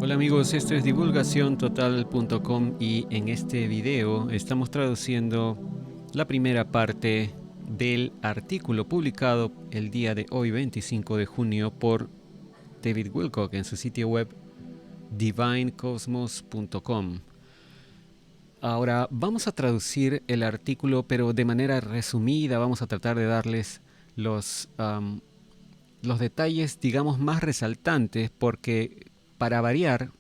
Hola amigos, esto es divulgaciontotal.com y en este video estamos traduciendo la primera parte del artículo publicado el día de hoy, 25 de junio, por David Wilcock en su sitio web divinecosmos.com. Ahora vamos a traducir el artículo, pero de manera resumida. Vamos a tratar de darles los detalles, digamos, más resaltantes, porque para variar,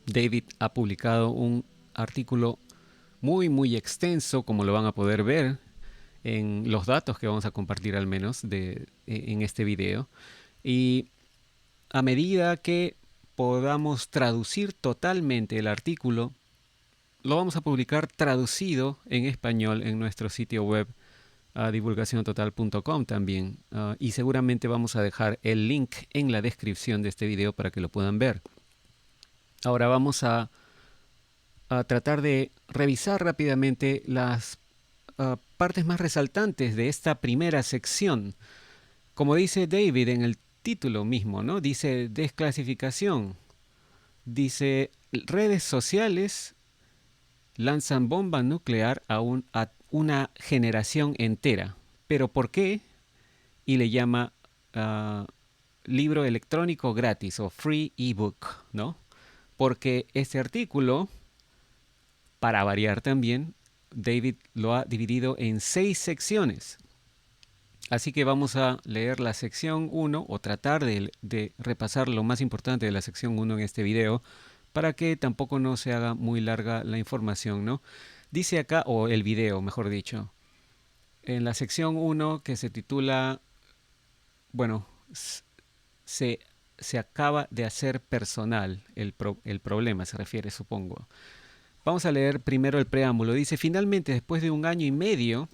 David ha publicado un artículo muy extenso, como lo van a poder ver en los datos que vamos a compartir al menos en este video. Y a medida que podamos traducir totalmente el artículo, lo vamos a publicar traducido en español en nuestro sitio web divulgaciontotal.com también. Y seguramente vamos a dejar el link en la descripción de este video para que lo puedan ver. Ahora vamos a tratar de revisar rápidamente las partes más resaltantes de esta primera sección. Como dice David en el título mismo, ¿no? Dice desclasificación, dice redes sociales lanzan bomba nuclear a una generación entera. ¿Pero por qué? Y le llama libro electrónico gratis o free ebook, ¿no? Porque este artículo, para variar también, David lo ha dividido en 6 secciones. Así que vamos a leer la sección 1 o tratar de repasar lo más importante de la sección 1 en este video para que tampoco no se haga muy larga la información, ¿no? Dice acá, o el video, mejor dicho, en la sección 1 que se titula, bueno, se, se acaba de hacer personal el problema, se refiere, supongo. Vamos a leer primero el preámbulo. Dice, finalmente, después de 1 año y medio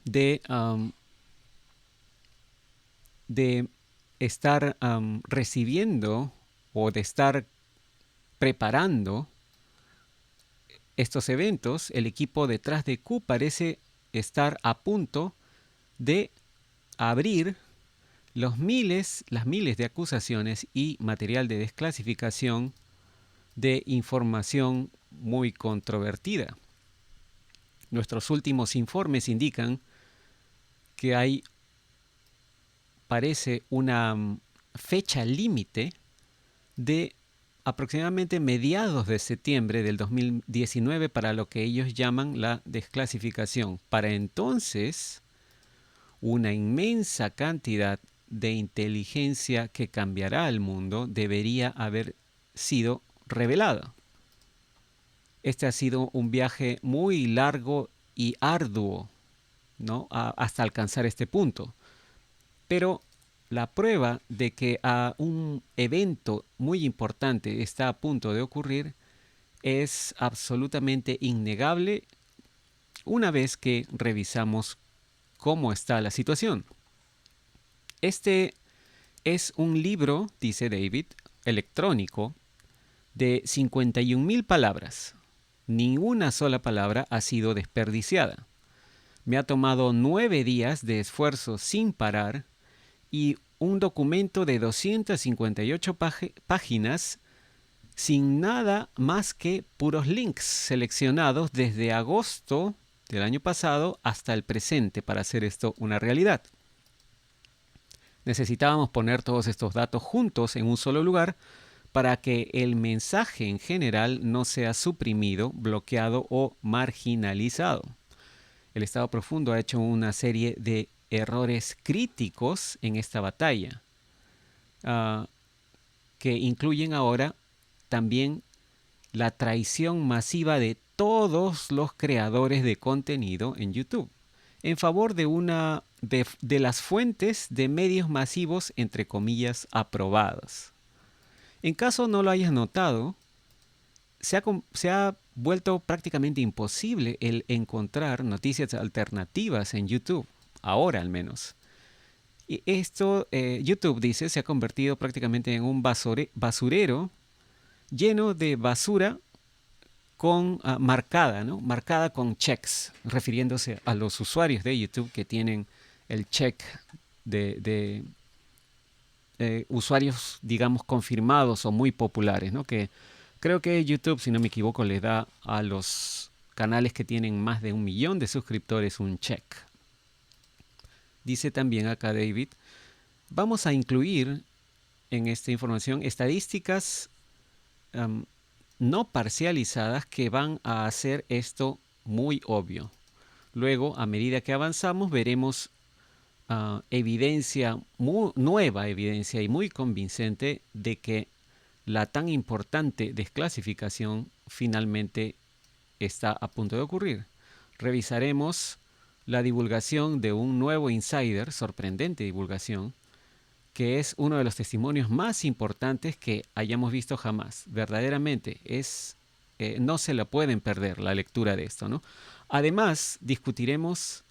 de estar recibiendo o de estar preparando estos eventos, el equipo detrás de Q parece estar a punto de abrir las miles de acusaciones y material de desclasificación de información muy controvertida. Nuestros últimos informes indican que parece una fecha límite de aproximadamente mediados de septiembre del 2019 para lo que ellos llaman la desclasificación. Para entonces, una inmensa cantidad de inteligencia que cambiará el mundo debería haber sido revelada. Este ha sido un viaje muy largo y arduo, ¿no? Hasta alcanzar este punto. Pero la prueba de que un evento muy importante está a punto de ocurrir es absolutamente innegable una vez que revisamos cómo está la situación. Este es un libro, dice David, electrónico, de 51,000 palabras. Ni una sola palabra ha sido desperdiciada. Me ha tomado 9 días de esfuerzo sin parar y un documento de 258 páginas sin nada más que puros links seleccionados desde agosto del año pasado hasta el presente para hacer esto una realidad. Necesitábamos poner todos estos datos juntos en un solo lugar para que el mensaje en general no sea suprimido, bloqueado o marginalizado. El Estado Profundo ha hecho una serie de errores críticos en esta batalla, que incluyen ahora también la traición masiva de todos los creadores de contenido en YouTube en favor de las fuentes de medios masivos, entre comillas, aprobadas. En caso no lo hayas notado, se ha vuelto prácticamente imposible el encontrar noticias alternativas en YouTube, ahora al menos. Y esto, YouTube dice, se ha convertido prácticamente en un basurero lleno de basura marcada, ¿no? Marcada con checks, refiriéndose a los usuarios de YouTube que tienen el check de usuarios, digamos, confirmados o muy populares, ¿no? Que creo que YouTube, si no me equivoco, le da a los canales que tienen más de 1 millón de suscriptores un check. Dice también acá David, vamos a incluir en esta información estadísticas no parcializadas que van a hacer esto muy obvio. Luego, a medida que avanzamos, veremos nueva evidencia y muy convincente de que la tan importante desclasificación finalmente está a punto de ocurrir. Revisaremos la divulgación de un nuevo insider, sorprendente divulgación, que es uno de los testimonios más importantes que hayamos visto jamás. Verdaderamente no se la pueden perder la lectura de esto, ¿no? Además, discutiremos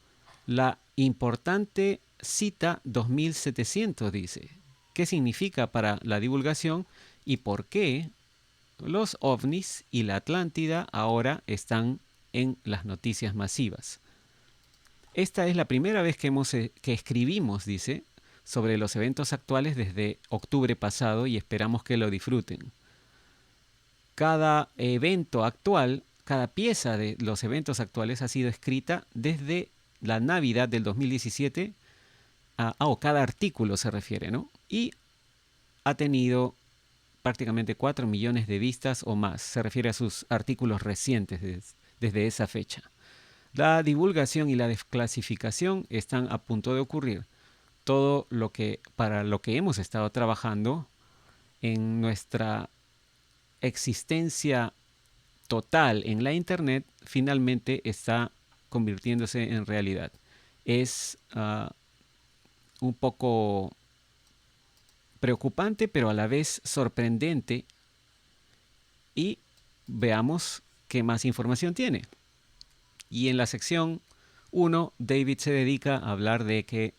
la importante cita 2700, dice. ¿Qué significa para la divulgación y por qué los ovnis y la Atlántida ahora están en las noticias masivas? Esta es la primera vez que escribimos, dice, sobre los eventos actuales desde octubre pasado y esperamos que lo disfruten. Cada evento actual, cada pieza de los eventos actuales ha sido escrita desde la Navidad del 2017, o cada artículo se refiere, ¿no? Y ha tenido prácticamente 4 millones de vistas o más. Se refiere a sus artículos recientes desde esa fecha. La divulgación y la desclasificación están a punto de ocurrir. Todo lo que para lo que hemos estado trabajando en nuestra existencia total en la Internet finalmente está convirtiéndose en realidad. Es un poco preocupante, pero a la vez sorprendente. Y veamos qué más información tiene. Y en la sección 1, David se dedica a hablar de que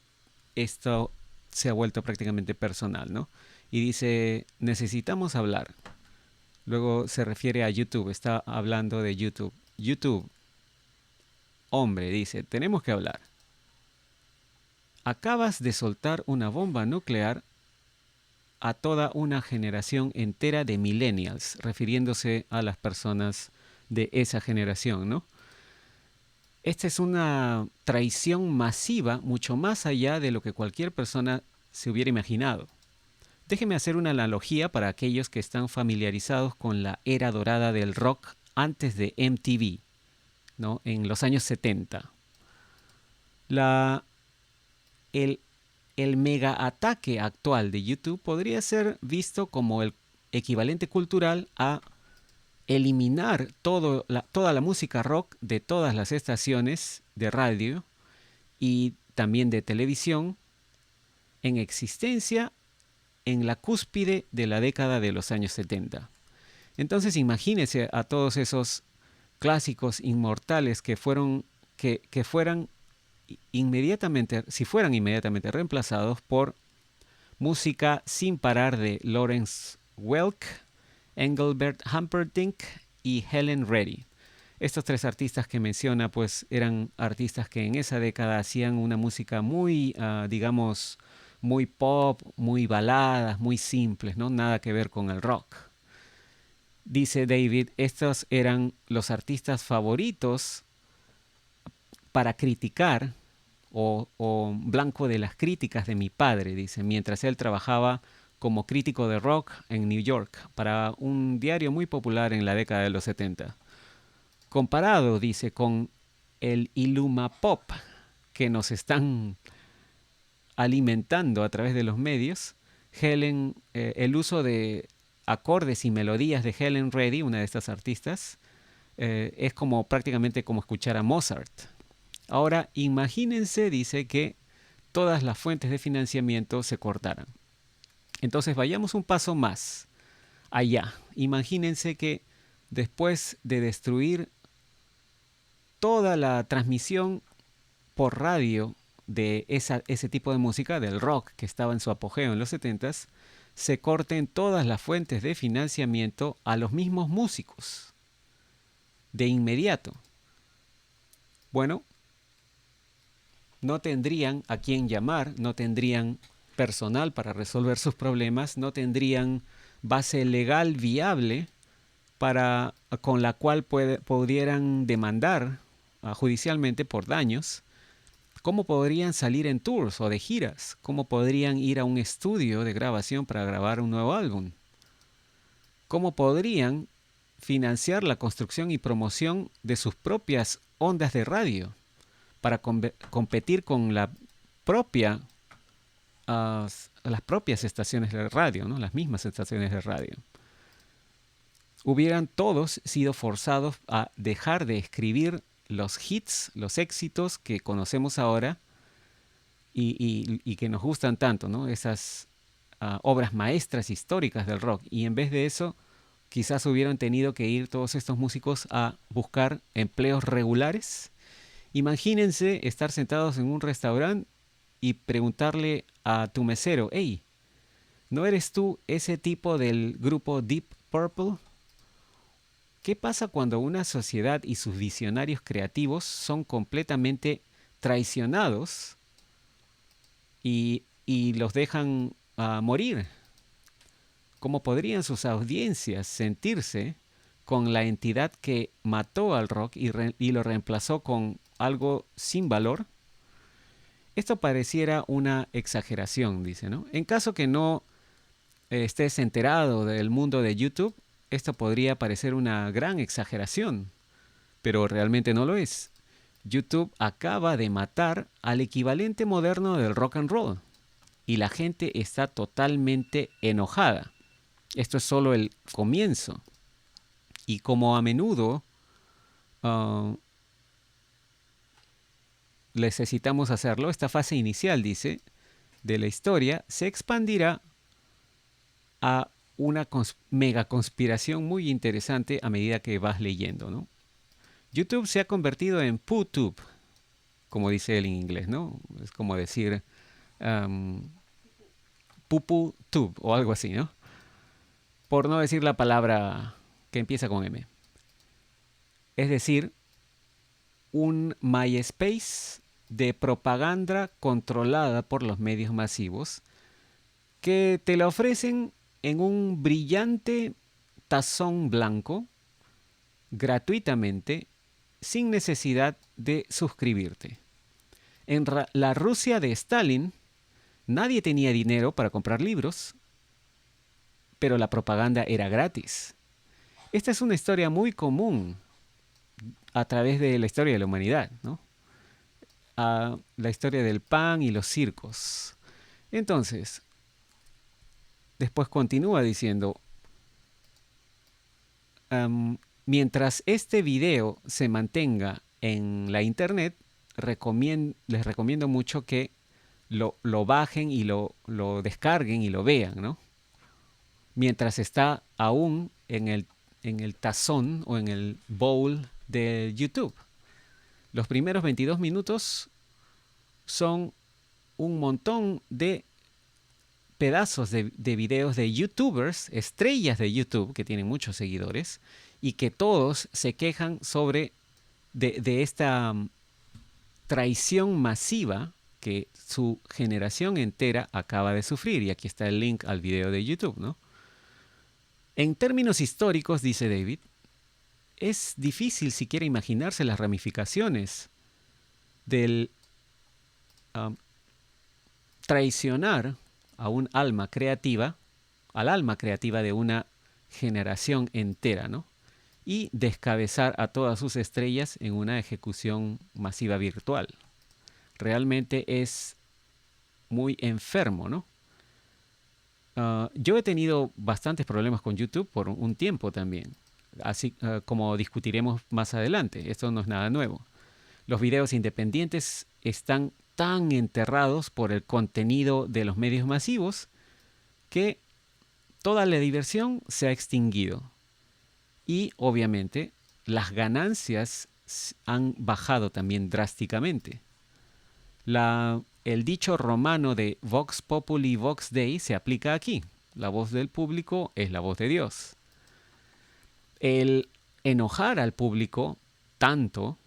esto se ha vuelto prácticamente personal, ¿no? Y dice, necesitamos hablar. Luego se refiere a YouTube, está hablando de YouTube. YouTube, hombre, dice, tenemos que hablar. Acabas de soltar una bomba nuclear a toda una generación entera de millennials, refiriéndose a las personas de esa generación, ¿no? Esta es una traición masiva, mucho más allá de lo que cualquier persona se hubiera imaginado. Déjeme hacer una analogía para aquellos que están familiarizados con la era dorada del rock antes de MTV, ¿no? En los años 70. El mega ataque actual de YouTube podría ser visto como el equivalente cultural a eliminar toda la música rock de todas las estaciones de radio y también de televisión en existencia en la cúspide de la década de los años 70. Entonces imagínense a todos esos clásicos inmortales que fueran inmediatamente reemplazados por música sin parar de Lawrence Welk, Engelbert Humperdinck y Helen Reddy. Estos tres artistas que menciona, pues eran artistas que en esa década hacían una música muy, digamos, muy pop, muy baladas, muy simples, ¿no? Nada que ver con el rock. Dice David, estos eran los artistas favoritos para criticar o blanco de las críticas de mi padre, dice, mientras él trabajaba como crítico de rock en New York para un diario muy popular en la década de los 70. Comparado, dice, con el Iluma Pop que nos están alimentando a través de los medios, el uso de acordes y melodías de Helen Reddy, una de estas artistas, es como prácticamente como escuchar a Mozart. Ahora, imagínense, dice, que todas las fuentes de financiamiento se cortaran. Entonces, vayamos un paso más allá. Imagínense que después de destruir toda la transmisión por radio de ese tipo de música, del rock que estaba en su apogeo en los 70s, se corten todas las fuentes de financiamiento a los mismos músicos de inmediato. Bueno, no tendrían a quién llamar, no tendrían personal para resolver sus problemas, no tendrían base legal viable con la cual pudieran demandar judicialmente por daños. ¿Cómo podrían salir en tours o de giras? ¿Cómo podrían ir a un estudio de grabación para grabar un nuevo álbum? ¿Cómo podrían financiar la construcción y promoción de sus propias ondas de radio para competir con propia, las propias estaciones de radio, ¿no? Las mismas estaciones de radio? Hubieran todos sido forzados a dejar de escribir los hits, los éxitos que conocemos ahora y que nos gustan tanto, ¿no? Esas obras maestras históricas del rock. Y en vez de eso, quizás hubieran tenido que ir todos estos músicos a buscar empleos regulares. Imagínense estar sentados en un restaurante y preguntarle a tu mesero: hey, ¿no eres tú ese tipo del grupo Deep Purple? ¿Qué pasa cuando una sociedad y sus visionarios creativos son completamente traicionados y los dejan morir? ¿Cómo podrían sus audiencias sentirse con la entidad que mató al rock y lo reemplazó con algo sin valor? Esto pareciera una exageración, dice, ¿no? En caso que no estés enterado del mundo de YouTube, esto podría parecer una gran exageración, pero realmente no lo es. YouTube acaba de matar al equivalente moderno del rock and roll y la gente está totalmente enojada. Esto es solo el comienzo. Y como a menudo necesitamos hacerlo, esta fase inicial, dice, de la historia se expandirá a una mega conspiración muy interesante a medida que vas leyendo, ¿no? YouTube se ha convertido en PooTube, como dice él en inglés, ¿no? Es como decir PupuTube o algo así, ¿no? Por no decir la palabra que empieza con M. Es decir, un MySpace de propaganda controlada por los medios masivos que te la ofrecen en un brillante tazón blanco gratuitamente sin necesidad de suscribirte. En la Rusia de Stalin nadie tenía dinero para comprar libros, pero la propaganda era gratis. Esta es una historia muy común a través de la historia de la humanidad, ¿no? La historia del pan y los circos. Entonces, después continúa diciendo, mientras este video se mantenga en la internet, les recomiendo mucho que lo bajen y lo descarguen y lo vean, ¿no? Mientras está aún en el tazón o en el bowl de YouTube. Los primeros 22 minutos son un montón de pedazos de videos de youtubers, estrellas de YouTube que tienen muchos seguidores y que todos se quejan de esta traición masiva que su generación entera acaba de sufrir. Y aquí está el link al video de YouTube, ¿no? En términos históricos, dice David, es difícil siquiera imaginarse las ramificaciones del traicionar a un alma creativa, al alma creativa de una generación entera, ¿no? Y descabezar a todas sus estrellas en una ejecución masiva virtual. Realmente es muy enfermo, ¿no? Yo he tenido bastantes problemas con YouTube por un tiempo también, así como discutiremos más adelante. Esto no es nada nuevo. Los videos independientes están tan enterrados por el contenido de los medios masivos que toda la diversión se ha extinguido. Y obviamente las ganancias han bajado también drásticamente. El dicho romano de Vox Populi Vox Dei se aplica aquí. La voz del público es la voz de Dios. El enojar al público tanto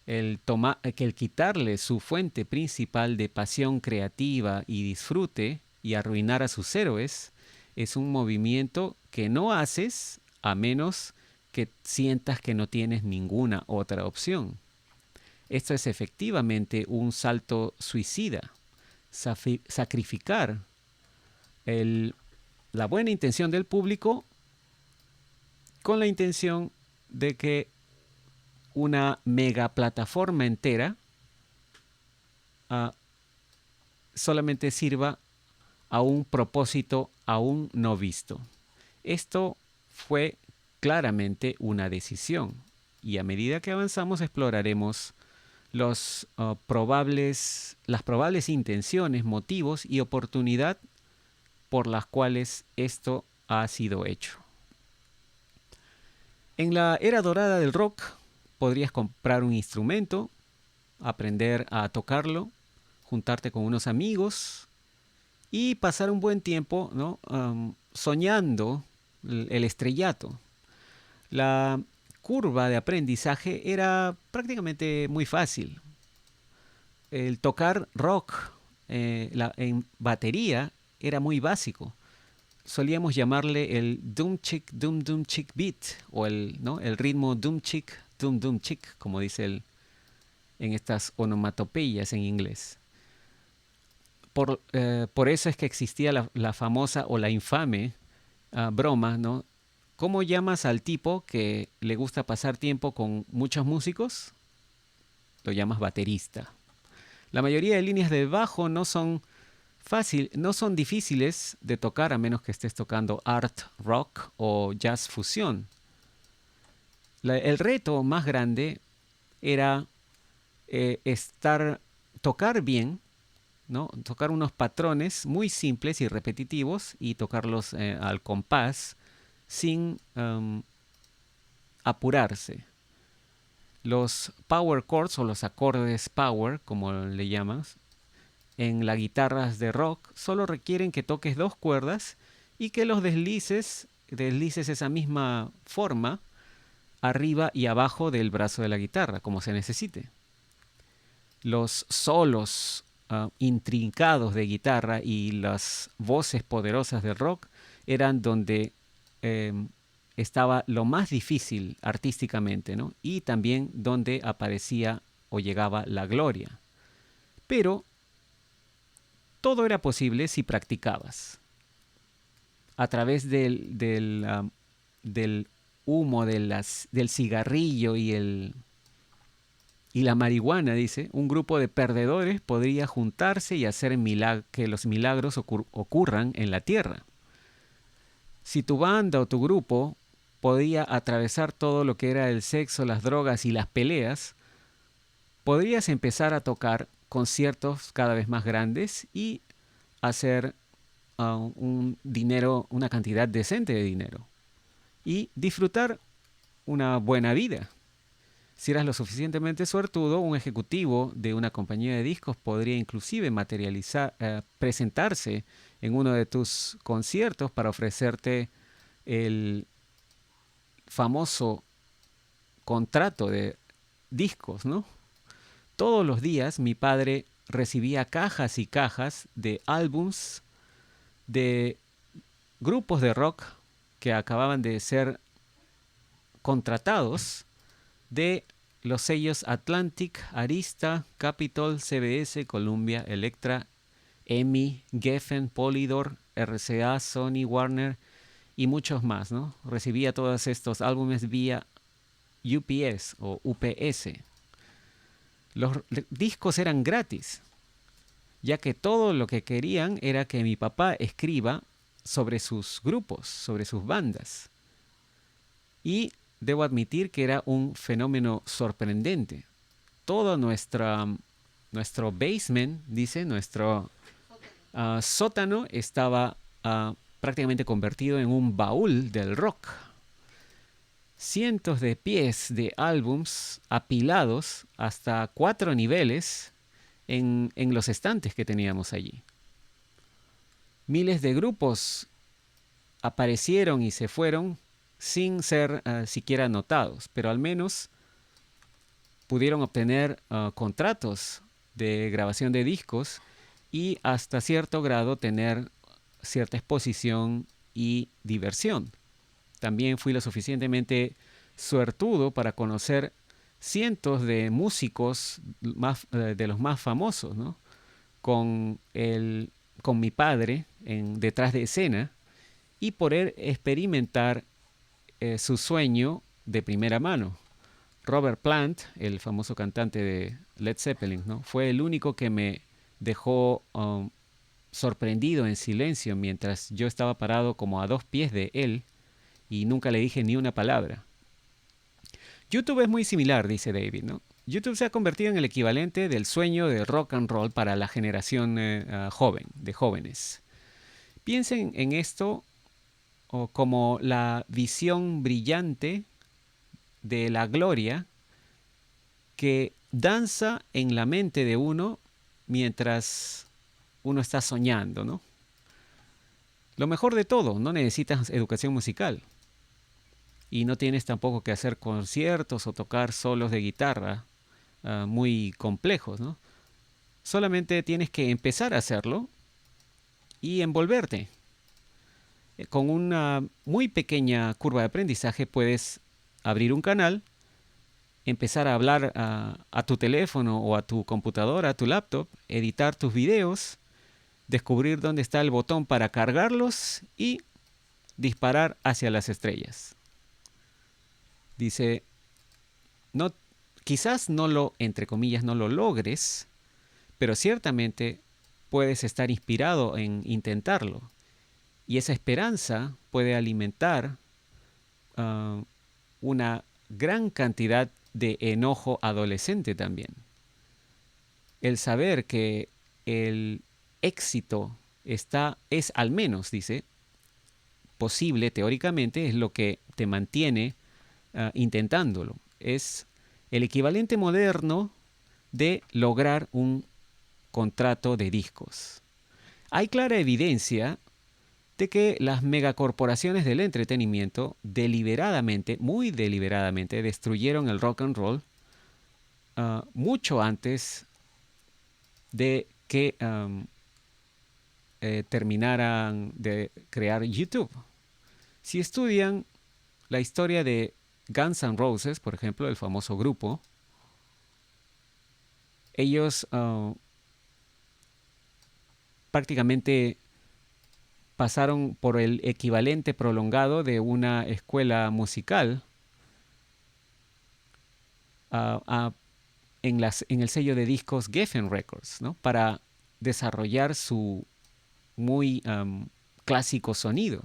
que el quitarle su fuente principal de pasión creativa y disfrute y arruinar a sus héroes es un movimiento que no haces a menos que sientas que no tienes ninguna otra opción. Esto es efectivamente un salto suicida. Sacrificar la buena intención del público con la intención de que una mega plataforma entera solamente sirva a un propósito aún no visto. Esto fue claramente una decisión y a medida que avanzamos exploraremos las probables intenciones, motivos y oportunidad por las cuales esto ha sido hecho. En la era dorada del rock podrías comprar un instrumento, aprender a tocarlo, juntarte con unos amigos y pasar un buen tiempo, ¿no? Soñando el estrellato. La curva de aprendizaje era prácticamente muy fácil. El tocar rock en batería era muy básico. Solíamos llamarle el dum chick beat o el ritmo dum chick, como dice en estas onomatopeyas en inglés. Por eso es que existía la famosa o la infame broma, ¿no? ¿Cómo llamas al tipo que le gusta pasar tiempo con muchos músicos? Lo llamas baterista. La mayoría de líneas de bajo no son difíciles de tocar a menos que estés tocando art rock o jazz fusión. El reto más grande era tocar bien, ¿no? Tocar unos patrones muy simples y repetitivos y tocarlos al compás sin apurarse. Los power chords o los acordes power, como le llamas, en las guitarras de rock solo requieren que toques 2 cuerdas y que los deslices esa misma forma arriba y abajo del brazo de la guitarra, como se necesite. Los solos intrincados de guitarra y las voces poderosas del rock eran donde estaba lo más difícil artísticamente, ¿no? Y también donde aparecía o llegaba la gloria. Pero todo era posible si practicabas. A través del humo del cigarrillo y la marihuana, dice, un grupo de perdedores podría juntarse y hacer que los milagros ocurran en la tierra. Si tu banda o tu grupo podía atravesar todo lo que era el sexo, las drogas y las peleas, podrías empezar a tocar conciertos cada vez más grandes y hacer una cantidad decente de dinero y disfrutar una buena vida. Si eras lo suficientemente suertudo, un ejecutivo de una compañía de discos podría inclusive presentarse en uno de tus conciertos para ofrecerte el famoso contrato de discos, ¿no? Todos los días mi padre recibía cajas y cajas de álbums de grupos de rock que acababan de ser contratados de los sellos Atlantic, Arista, Capitol, CBS, Columbia, Elektra, EMI, Geffen, Polydor, RCA, Sony, Warner y muchos más, ¿no? Recibía todos estos álbumes vía UPS o UPS. Los discos eran gratis, ya que todo lo que querían era que mi papá escriba sobre sus grupos, sobre sus bandas. Y debo admitir que era un fenómeno sorprendente. Todo nuestro basement, dice, nuestro sótano estaba prácticamente convertido en un baúl del rock. Cientos de pies de álbums apilados hasta 4 niveles en los estantes que teníamos allí. Miles de grupos aparecieron y se fueron sin ser siquiera notados, pero al menos pudieron obtener contratos de grabación de discos y hasta cierto grado tener cierta exposición y diversión. También fui lo suficientemente suertudo para conocer cientos de músicos de los más famosos, ¿no? Con, con mi padre detrás de escena y poder experimentar su sueño de primera mano. Robert Plant, el famoso cantante de Led Zeppelin, ¿no? Fue el único que me dejó sorprendido en silencio mientras yo estaba parado como a 2 pies de él y nunca le dije ni una palabra. YouTube es muy similar, dice David, ¿no? YouTube se ha convertido en el equivalente del sueño de rock and roll para la generación joven, de jóvenes. Piensen en esto como la visión brillante de la gloria que danza en la mente de uno mientras uno está soñando, ¿no? Lo mejor de todo, no necesitas educación musical y no tienes tampoco que hacer conciertos o tocar solos de guitarra muy complejos, ¿no? Solamente tienes que empezar a hacerlo y envolverte. Con una muy pequeña curva de aprendizaje puedes abrir un canal, empezar a hablar a tu teléfono o a tu computadora, a tu laptop, editar tus videos, descubrir dónde está el botón para cargarlos y disparar hacia las estrellas. Dice, no, quizás no lo, entre comillas, no lo logres, pero ciertamente puedes estar inspirado en intentarlo. Y esa esperanza puede alimentar una gran cantidad de enojo adolescente también. El saber que el éxito es al menos, dice, posible teóricamente, es lo que te mantiene intentándolo. Es el equivalente moderno de lograr un contrato de discos. Hay clara evidencia de que las megacorporaciones del entretenimiento deliberadamente, muy deliberadamente, destruyeron el rock and roll mucho antes de que terminaran de crear YouTube. Si estudian la historia de Guns N' Roses, por ejemplo, el famoso grupo, ellos prácticamente pasaron por el equivalente prolongado de una escuela musical en el sello de discos Geffen Records, ¿no? Para desarrollar su muy clásico sonido.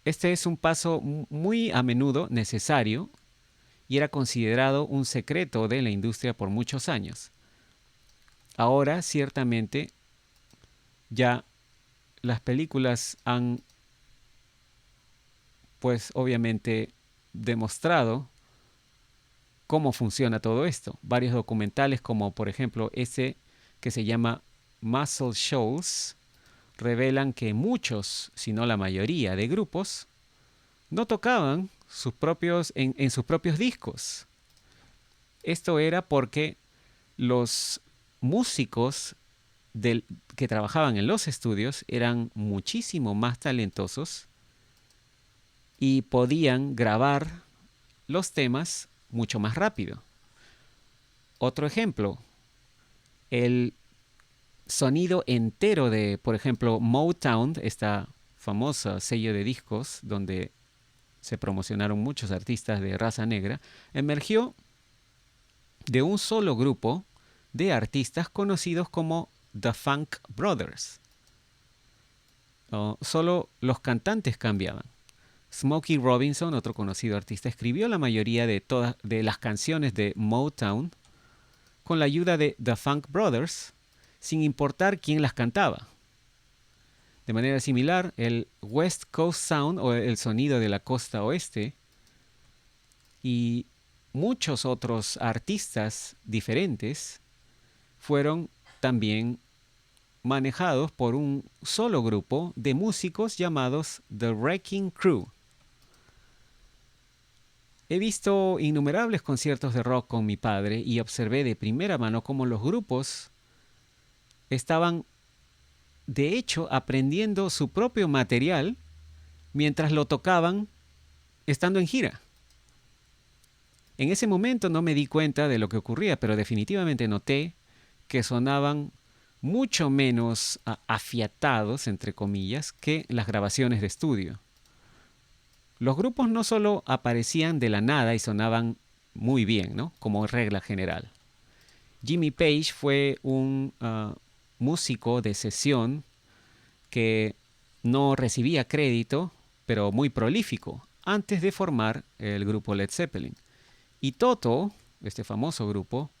Este es un paso muy a menudo necesario y era considerado un secreto de la industria por muchos años. Ahora, ciertamente, ya las películas han, pues obviamente, demostrado cómo funciona todo esto. Varios documentales, como por ejemplo ese que se llama Muscle Shoals, revelan que muchos, si no la mayoría de grupos, no tocaban en sus propios discos. Esto era porque los músicos que trabajaban en los estudios eran muchísimo más talentosos y podían grabar los temas mucho más rápido. Otro ejemplo, el sonido entero de, por ejemplo, Motown, esta famosa sello de discos donde se promocionaron muchos artistas de raza negra, emergió de un solo grupo de artistas conocidos como The Funk Brothers. Solo los cantantes cambiaban. Smokey Robinson, otro conocido artista, escribió la mayoría de las canciones de Motown con la ayuda de The Funk Brothers, sin importar quién las cantaba. De manera similar, el West Coast Sound, o el sonido de la costa oeste, y muchos otros artistas diferentes fueron también manejados por un solo grupo de músicos llamados The Wrecking Crew. He visto innumerables conciertos de rock con mi padre y observé de primera mano cómo los grupos estaban, de hecho, aprendiendo su propio material mientras lo tocaban estando en gira. En ese momento no me di cuenta de lo que ocurría, pero definitivamente noté que sonaban mucho menos afiatados, entre comillas, que las grabaciones de estudio. Los grupos no solo aparecían de la nada y sonaban muy bien, ¿no? Como regla general. Jimmy Page fue un músico de sesión que no recibía crédito, pero muy prolífico, antes de formar el grupo Led Zeppelin. Y Toto, este famoso grupo,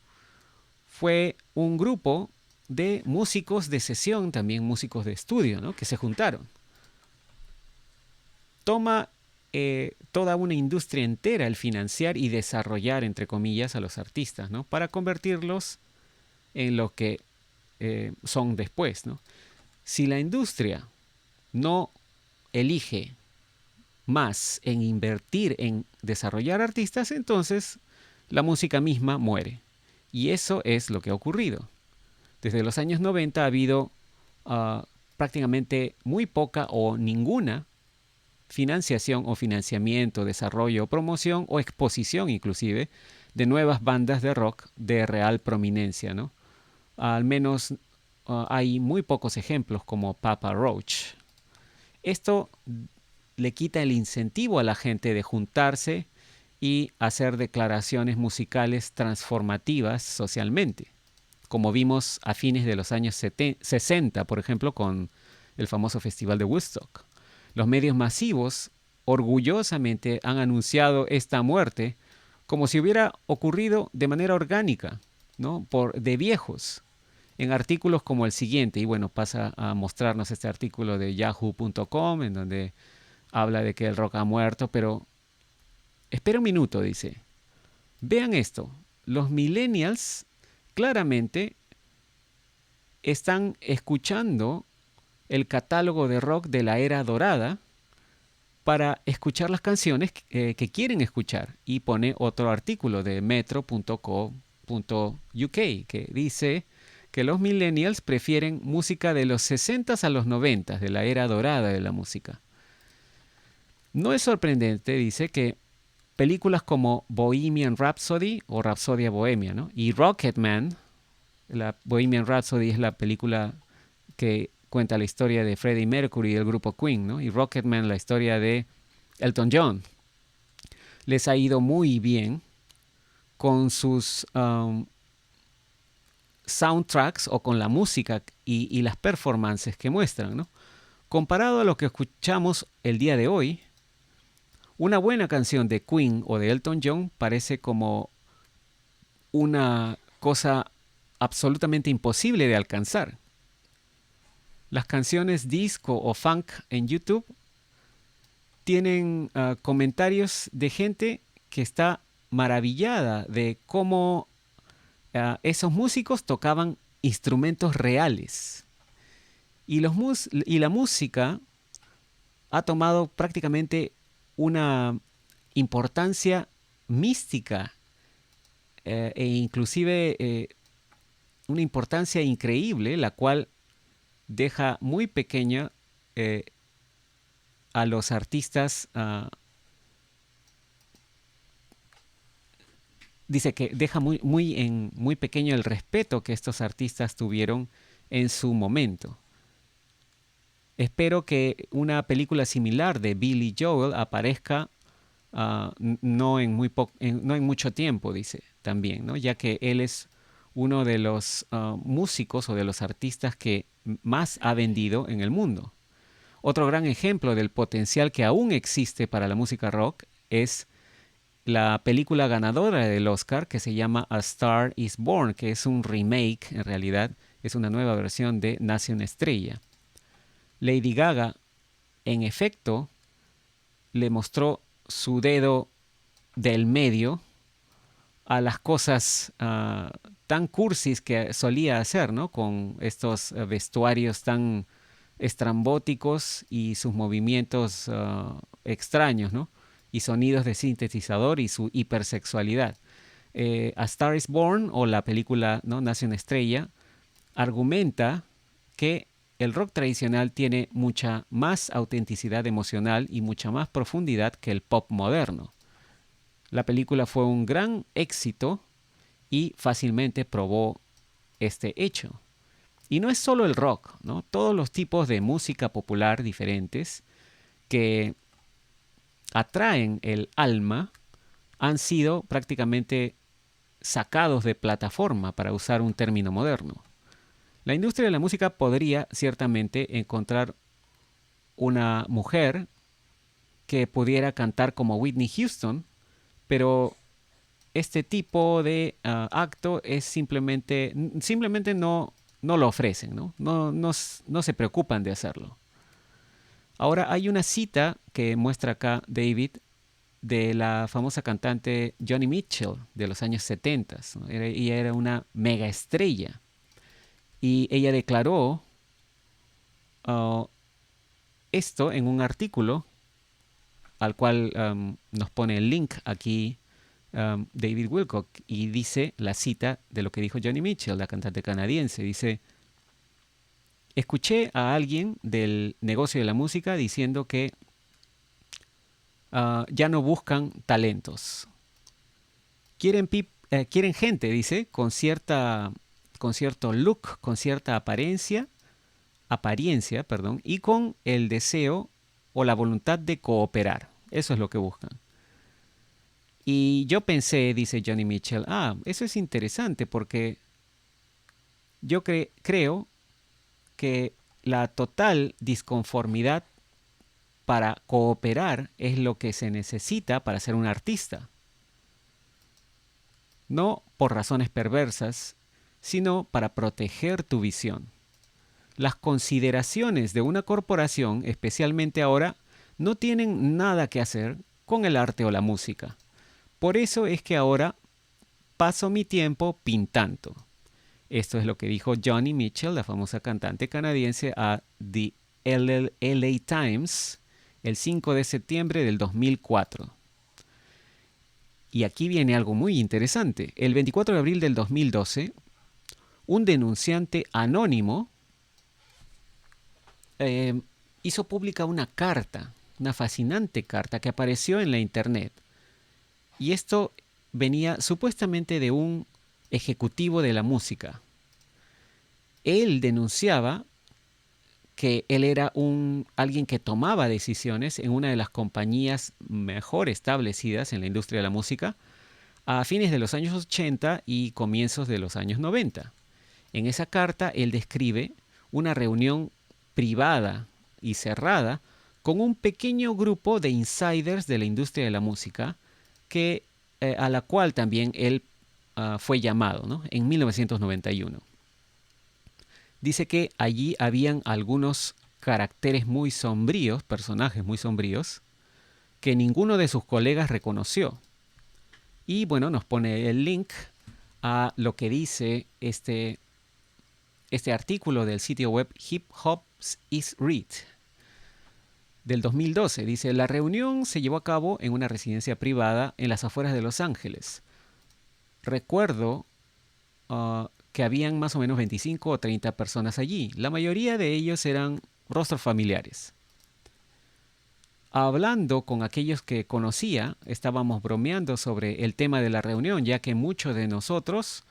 fue un grupo de músicos de sesión, también músicos de estudio, ¿no? Que se juntaron. Toma toda una industria entera el financiar y desarrollar, entre comillas, a los artistas, ¿no? Para convertirlos en lo que son después, ¿no? Si la industria no elige más en invertir en desarrollar artistas, entonces la música misma muere. Y eso es lo que ha ocurrido. Desde los años 90 ha habido prácticamente muy poca o ninguna financiación o financiamiento, desarrollo, promoción o exposición inclusive de nuevas bandas de rock de real prominencia, ¿no? Al menos hay muy pocos ejemplos como Papa Roach. Esto le quita el incentivo a la gente de juntarse y hacer declaraciones musicales transformativas socialmente, como vimos a fines de los años 60, por ejemplo, con el famoso Festival de Woodstock. Los medios masivos orgullosamente han anunciado esta muerte como si hubiera ocurrido de manera orgánica, ¿no? De viejos, en artículos como el siguiente. Y bueno, pasa a mostrarnos este artículo de yahoo.com en donde habla de que el rock ha muerto, pero espera un minuto, dice. Vean esto, los millennials claramente están escuchando el catálogo de rock de la era dorada para escuchar las canciones que quieren escuchar. Y pone otro artículo de metro.co.uk que dice que los millennials prefieren música de los 60s a los 90s, de la era dorada de la música. No es sorprendente, dice, que películas como Bohemian Rhapsody o Rapsodia Bohemia, ¿no? Y Rocketman, la Bohemian Rhapsody es la película que cuenta la historia de Freddie Mercury y el grupo Queen, ¿no? Y Rocketman la historia de Elton John. Les ha ido muy bien con sus soundtracks o con la música y las performances que muestran, ¿no? Comparado a lo que escuchamos el día de hoy, una buena canción de Queen o de Elton John parece como una cosa absolutamente imposible de alcanzar. Las canciones disco o funk en YouTube tienen comentarios de gente que está maravillada de cómo esos músicos tocaban instrumentos reales. Y la música ha tomado prácticamente una importancia mística e inclusive una importancia increíble, la cual deja muy pequeña a los artistas. Dice que deja muy pequeño el respeto que estos artistas tuvieron en su momento. Espero que una película similar de Billy Joel aparezca no en mucho tiempo, dice también, ¿no? Ya que él es uno de los músicos o de los artistas que más ha vendido en el mundo. Otro gran ejemplo del potencial que aún existe para la música rock es la película ganadora del Oscar que se llama A Star is Born, que es un remake, en realidad es una nueva versión de Nace una estrella. Lady Gaga, en efecto, le mostró su dedo del medio a las cosas tan cursis que solía hacer, ¿no? Con estos vestuarios tan estrambóticos y sus movimientos extraños, ¿no? y sonidos de sintetizador y su hipersexualidad. A Star is Born, o la película, ¿no?, Nace una estrella, argumenta que el rock tradicional tiene mucha más autenticidad emocional y mucha más profundidad que el pop moderno. La película fue un gran éxito y fácilmente probó este hecho. Y no es solo el rock, ¿no? Todos los tipos de música popular diferentes que atraen el alma han sido prácticamente sacados de plataforma, para usar un término moderno. La industria de la música podría ciertamente encontrar una mujer que pudiera cantar como Whitney Houston, pero este tipo de acto es simplemente no lo ofrecen, ¿no? No se preocupan de hacerlo. Ahora hay una cita que muestra acá David de la famosa cantante Joni Mitchell de los años 70, ¿no? Ella era una mega estrella y ella declaró uh, esto en un artículo al cual nos pone el link aquí David Wilcock, y dice la cita de lo que dijo Joni Mitchell, la cantante canadiense. Dice: escuché a alguien del negocio de la música diciendo que ya no buscan talentos. Quieren gente, dice, con cierto look, con cierta apariencia, y con el deseo o la voluntad de cooperar. Eso es lo que buscan. Y yo pensé, dice Joni Mitchell, eso es interesante porque yo creo que la total disconformidad para cooperar es lo que se necesita para ser un artista. No por razones perversas, sino para proteger tu visión. Las consideraciones de una corporación, especialmente ahora, no tienen nada que hacer con el arte o la música. Por eso es que ahora paso mi tiempo pintando. Esto es lo que dijo Joni Mitchell, la famosa cantante canadiense, a The LA Times el 5 de septiembre del 2004. Y aquí viene algo muy interesante. El 24 de abril del 2012, un denunciante anónimo hizo pública una carta, una fascinante carta que apareció en la internet. Y esto venía supuestamente de un ejecutivo de la música. Él denunciaba que él era alguien que tomaba decisiones en una de las compañías mejor establecidas en la industria de la música a fines de los años 80 y comienzos de los años 90. En esa carta él describe una reunión privada y cerrada con un pequeño grupo de insiders de la industria de la música a la cual también él fue llamado, ¿no?, en 1991. Dice que allí habían algunos caracteres muy sombríos, personajes muy sombríos, que ninguno de sus colegas reconoció. Y bueno, nos pone el link a lo que dice este artículo del sitio web Hip Hop is Read del 2012. Dice: la reunión se llevó a cabo en una residencia privada en las afueras de Los Ángeles. Recuerdo que habían más o menos 25 o 30 personas allí. La mayoría de ellos eran rostros familiares. Hablando con aquellos que conocía, estábamos bromeando sobre el tema de la reunión, ya que a muchos de nosotros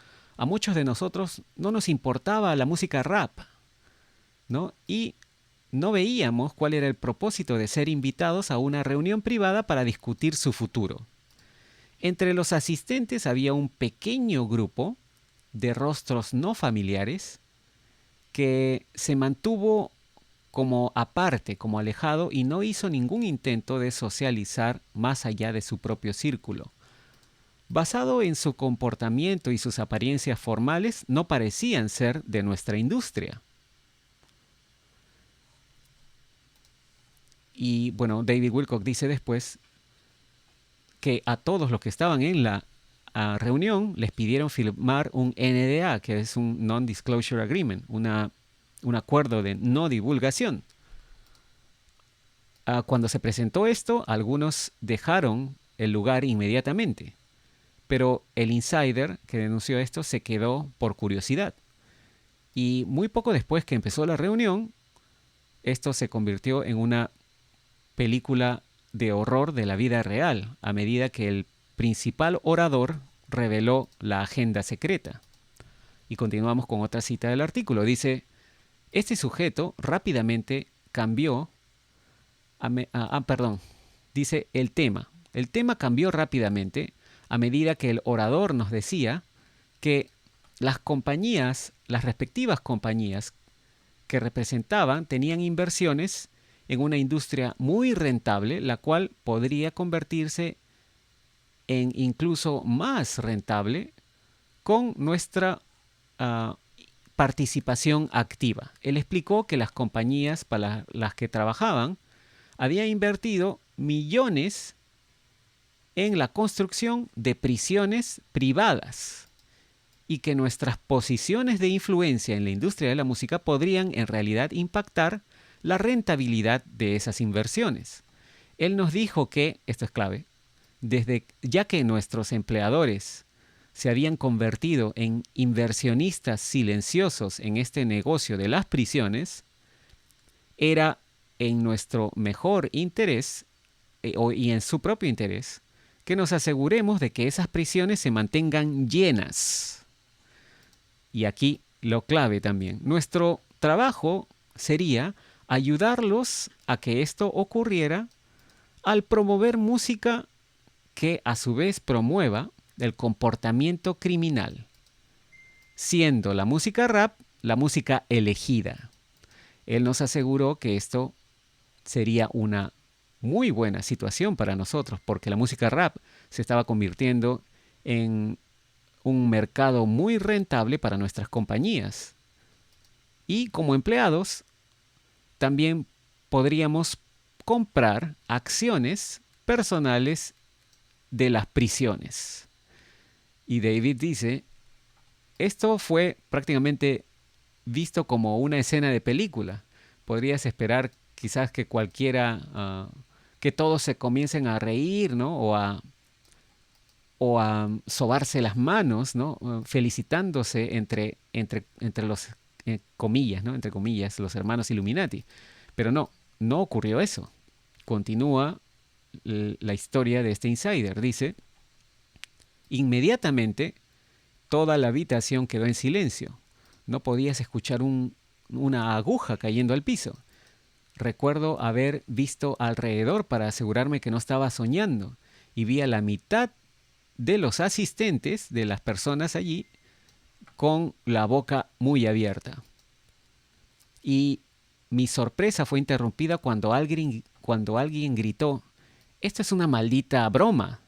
no nos importaba la música rap, ¿no? Y no veíamos cuál era el propósito de ser invitados a una reunión privada para discutir su futuro. Entre los asistentes había un pequeño grupo de rostros no familiares que se mantuvo como aparte, como alejado, y no hizo ningún intento de socializar más allá de su propio círculo. Basado en su comportamiento y sus apariencias formales, no parecían ser de nuestra industria. Y bueno, David Wilcock dice después que a todos los que estaban en la reunión les pidieron firmar un NDA, que es un Non-Disclosure Agreement, un acuerdo de no divulgación. Cuando se presentó esto, algunos dejaron el lugar inmediatamente, pero el insider que denunció esto se quedó por curiosidad. Y muy poco después que empezó la reunión, esto se convirtió en una película de horror de la vida real, a medida que el principal orador reveló la agenda secreta. Y continuamos con otra cita del artículo. Dice, este sujeto rápidamente cambió, dice el tema. El tema cambió rápidamente a medida que el orador nos decía que las compañías, las respectivas compañías que representaban, tenían inversiones en una industria muy rentable, la cual podría convertirse en incluso más rentable con nuestra participación activa. Él explicó que las compañías para las que trabajaban habían invertido millones en la construcción de prisiones privadas y que nuestras posiciones de influencia en la industria de la música podrían en realidad impactar la rentabilidad de esas inversiones. Él nos dijo que, esto es clave, ya que nuestros empleadores se habían convertido en inversionistas silenciosos en este negocio de las prisiones, era en nuestro mejor interés y en su propio interés que nos aseguremos de que esas prisiones se mantengan llenas. Y aquí lo clave también. Nuestro trabajo sería ayudarlos a que esto ocurriera al promover música que a su vez promueva el comportamiento criminal, siendo la música rap la música elegida. Él nos aseguró que esto sería una muy buena situación para nosotros, porque la música rap se estaba convirtiendo en un mercado muy rentable para nuestras compañías. Y como empleados, también podríamos comprar acciones personales de las prisiones. Y David dice, esto fue prácticamente visto como una escena de película. Podrías esperar quizás que que todos se comiencen a reír, ¿no? O a sobarse las manos, ¿no? Felicitándose entre los comillas, ¿no? Entre comillas, los hermanos Illuminati. Pero no ocurrió eso. Continúa la historia de este insider. Dice, inmediatamente toda la habitación quedó en silencio. No podías escuchar una aguja cayendo al piso. Recuerdo haber visto alrededor para asegurarme que no estaba soñando y vi a la mitad de los asistentes, de las personas allí, con la boca muy abierta. Y mi sorpresa fue interrumpida cuando alguien gritó, «Esto es una maldita broma».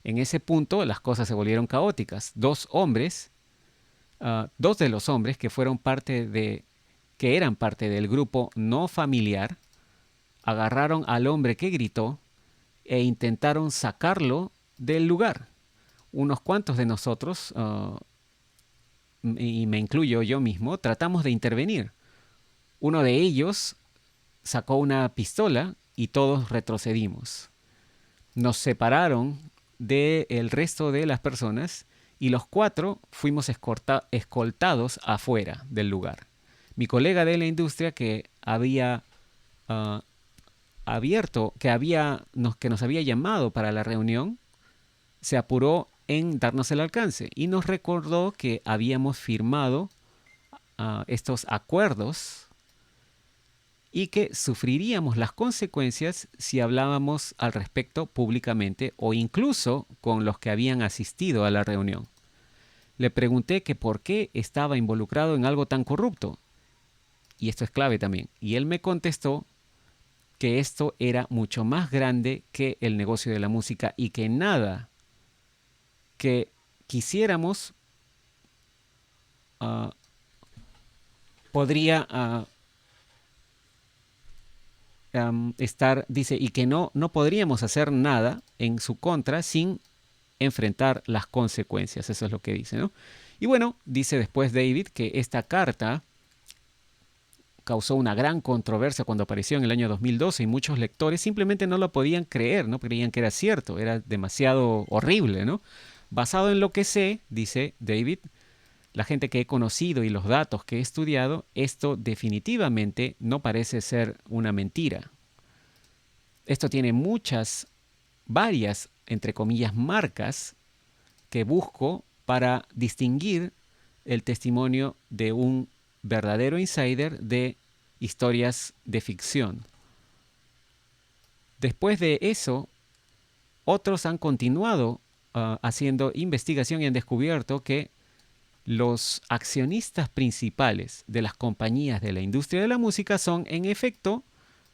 En ese punto las cosas se volvieron caóticas. Dos de los hombres que eran parte del grupo no familiar, agarraron al hombre que gritó e intentaron sacarlo del lugar. Unos cuantos de nosotros, y me incluyo yo mismo, tratamos de intervenir. Uno de ellos sacó una pistola y todos retrocedimos. Nos separaron del resto de las personas y los cuatro fuimos escoltados afuera del lugar. Mi colega de la industria que nos había llamado para la reunión, se apuró en darnos el alcance y nos recordó que habíamos firmado estos acuerdos y que sufriríamos las consecuencias si hablábamos al respecto públicamente o incluso con los que habían asistido a la reunión. Le pregunté que por qué estaba involucrado en algo tan corrupto. Y esto es clave también. Y él me contestó que esto era mucho más grande que el negocio de la música y que nada que quisiéramos podría dice, y que no podríamos hacer nada en su contra sin enfrentar las consecuencias. Eso es lo que dice, ¿no? Y bueno, dice después David que esta carta causó una gran controversia cuando apareció en el año 2012 y muchos lectores simplemente no lo podían creer, no creían que era cierto, era demasiado horrible, ¿no? Basado en lo que sé, dice David, la gente que he conocido y los datos que he estudiado, esto definitivamente no parece ser una mentira. Esto tiene varias, entre comillas, marcas que busco para distinguir el testimonio de un verdadero insider de historias de ficción. Después de eso, otros han continuado haciendo investigación y han descubierto que los accionistas principales de las compañías de la industria de la música son, en efecto,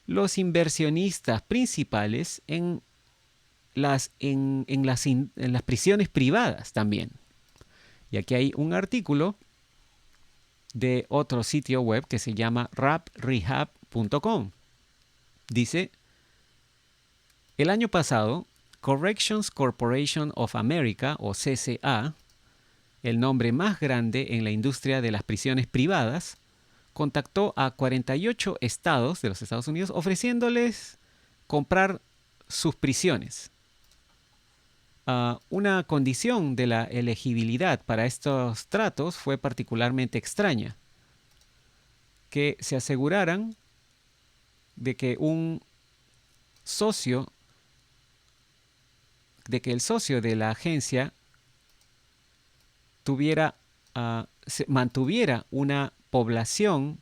los inversionistas principales en las prisiones privadas también. Y aquí hay un artículo de otro sitio web que se llama raprehab.com. Dice, el año pasado, Corrections Corporation of America, o CCA, el nombre más grande en la industria de las prisiones privadas, contactó a 48 estados de los Estados Unidos ofreciéndoles comprar sus prisiones. Una condición de la elegibilidad para estos tratos fue particularmente extraña: que se aseguraran de que el socio de la agencia mantuviera una población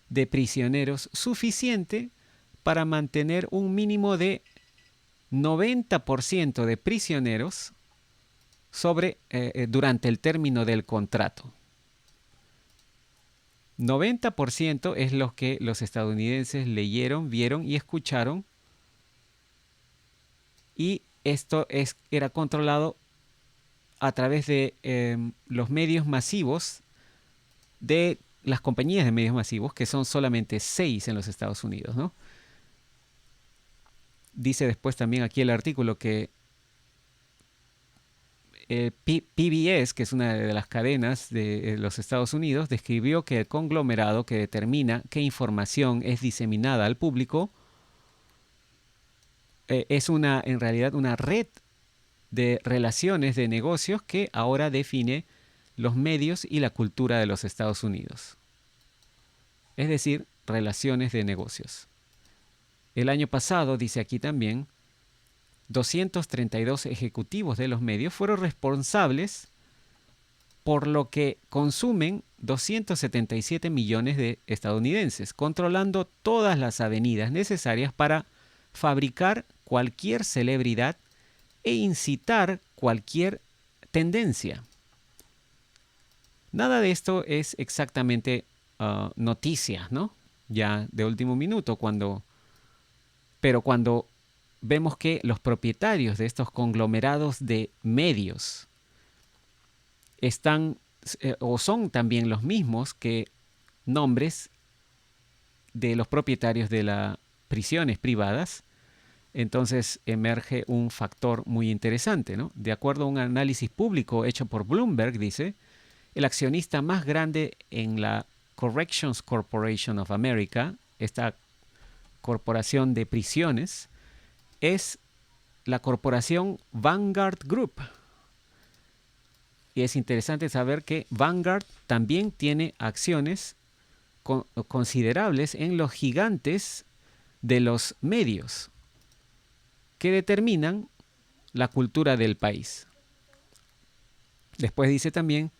de prisioneros suficiente para mantener un mínimo de 90% de prisioneros durante el término del contrato. 90% es lo que los estadounidenses leyeron, vieron y escucharon, y esto era controlado a través de los medios masivos, de las compañías de medios masivos, que son solamente 6 en los Estados Unidos, ¿no? Dice después también aquí el artículo que PBS, que es una de las cadenas de los Estados Unidos, describió que el conglomerado que determina qué información es diseminada al público es en realidad una red de relaciones de negocios que ahora define los medios y la cultura de los Estados Unidos. Es decir, relaciones de negocios. El año pasado, dice aquí también, 232 ejecutivos de los medios fueron responsables por lo que consumen 277 millones de estadounidenses, controlando todas las avenidas necesarias para fabricar cualquier celebridad e incitar cualquier tendencia. Nada de esto es exactamente noticia, ¿no? Ya de último minuto, pero cuando vemos que los propietarios de estos conglomerados de medios están o son también los mismos que nombres de los propietarios de las prisiones privadas, entonces emerge un factor muy interesante, ¿no? De acuerdo a un análisis público hecho por Bloomberg, dice, el accionista más grande en la Corrections Corporation of America, esta corporación de prisiones, es la corporación Vanguard Group. Y es interesante saber que Vanguard también tiene acciones considerables en los gigantes de los medios que determinan la cultura del país. Después dice también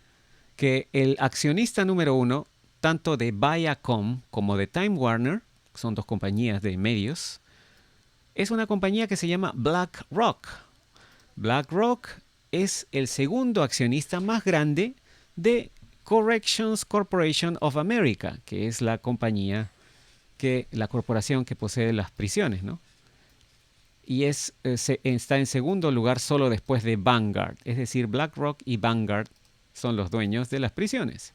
que el accionista número 1, tanto de Viacom como de Time Warner, son dos compañías de medios, es una compañía que se llama BlackRock. BlackRock es el segundo accionista más grande de Corrections Corporation of America, que es la corporación que posee las prisiones, ¿no? Y está en segundo lugar solo después de Vanguard. Es decir, BlackRock y Vanguard son los dueños de las prisiones.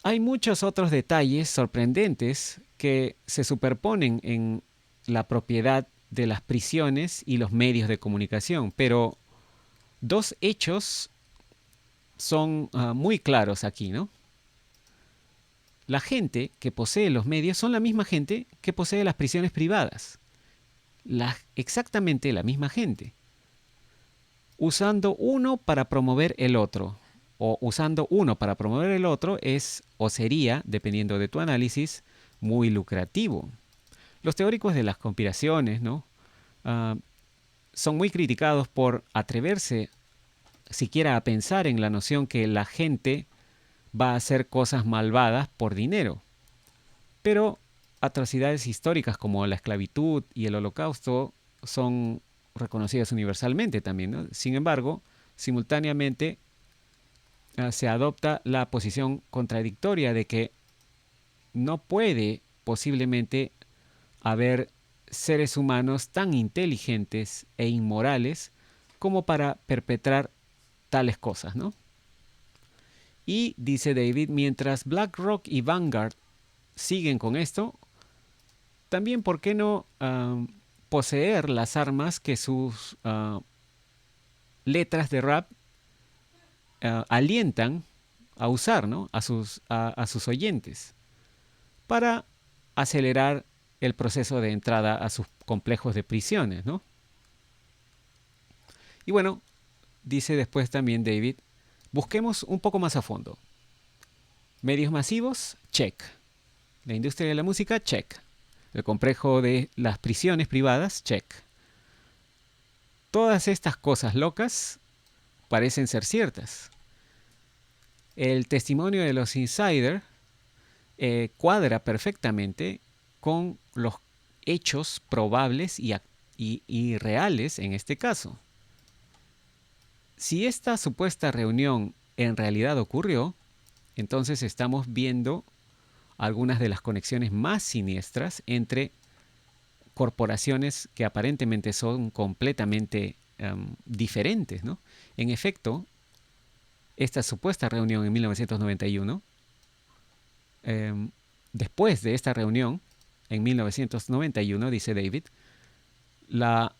Hay muchos otros detalles sorprendentes que se superponen en la propiedad de las prisiones y los medios de comunicación, pero dos hechos son muy claros aquí, ¿no? la gente que posee los medios son la misma gente que posee las prisiones privadas. Exactamente la misma gente. Usando uno para promover el otro. O usando uno para promover el otro es o sería, dependiendo de tu análisis, muy lucrativo. Los teóricos de las conspiraciones, ¿no? Son muy criticados por atreverse siquiera a pensar en la noción que la gente va a hacer cosas malvadas por dinero. Pero atrocidades históricas como la esclavitud y el holocausto son reconocidas universalmente también, ¿no? Sin embargo, simultáneamente se adopta la posición contradictoria de que no puede posiblemente haber seres humanos tan inteligentes e inmorales como para perpetrar tales cosas, ¿no? Y dice David, mientras BlackRock y Vanguard siguen con esto, también ¿por qué no poseer las armas que sus letras de rap alientan a usar, ¿no? a sus oyentes para acelerar el proceso de entrada a sus complejos de prisiones, ¿no? Y bueno, dice después también David, busquemos un poco más a fondo. Medios masivos, check. La industria de la música, check. El complejo de las prisiones privadas, check. Todas estas cosas locas parecen ser ciertas. El testimonio de los insiders cuadra perfectamente con los hechos probables y reales en este caso. Si esta supuesta reunión en realidad ocurrió, entonces estamos viendo algunas de las conexiones más siniestras entre corporaciones que aparentemente son completamente diferentes, ¿no? En efecto, esta supuesta reunión en 1991, después de esta reunión, en 1991, dice David, la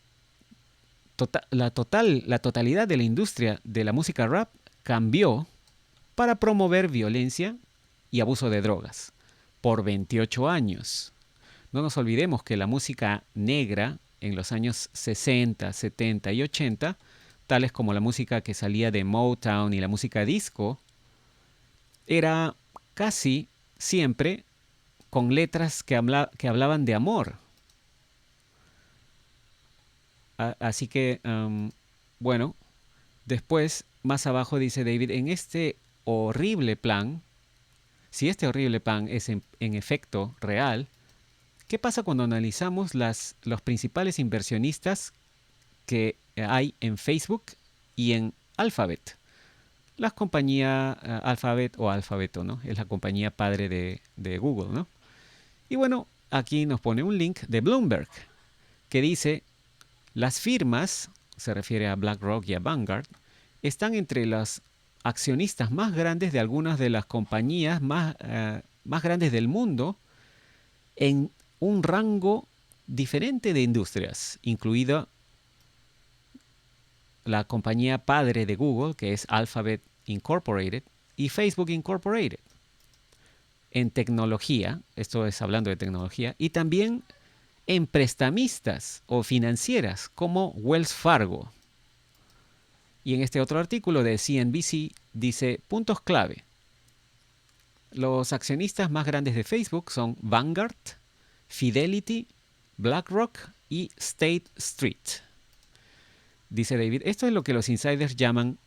totalidad de la industria de la música rap cambió para promover violencia y abuso de drogas por 28 años. No nos olvidemos que la música negra en los años 60, 70 y 80, tales como la música que salía de Motown y la música disco, era casi siempre con letras que hablaban de amor. Así que, bueno, después, más abajo dice David, en este horrible plan, si este horrible plan es en efecto real, ¿qué pasa cuando analizamos los principales inversionistas que hay en Facebook y en Alphabet? La compañía Alphabet o Alfabeto, ¿no? Es la compañía padre de Google, ¿no? Y bueno, aquí nos pone un link de Bloomberg que dice, las firmas, se refiere a BlackRock y a Vanguard, están entre los accionistas más grandes de algunas de las compañías más grandes del mundo en un rango diferente de industrias, incluida la compañía padre de Google, que es Alphabet Incorporated, y Facebook Incorporated. En tecnología, esto es hablando de tecnología, y también en prestamistas o financieras como Wells Fargo. Y en este otro artículo de CNBC dice, puntos clave. Los accionistas más grandes de Facebook son Vanguard, Fidelity, BlackRock y State Street. Dice David, esto es lo que los insiders llaman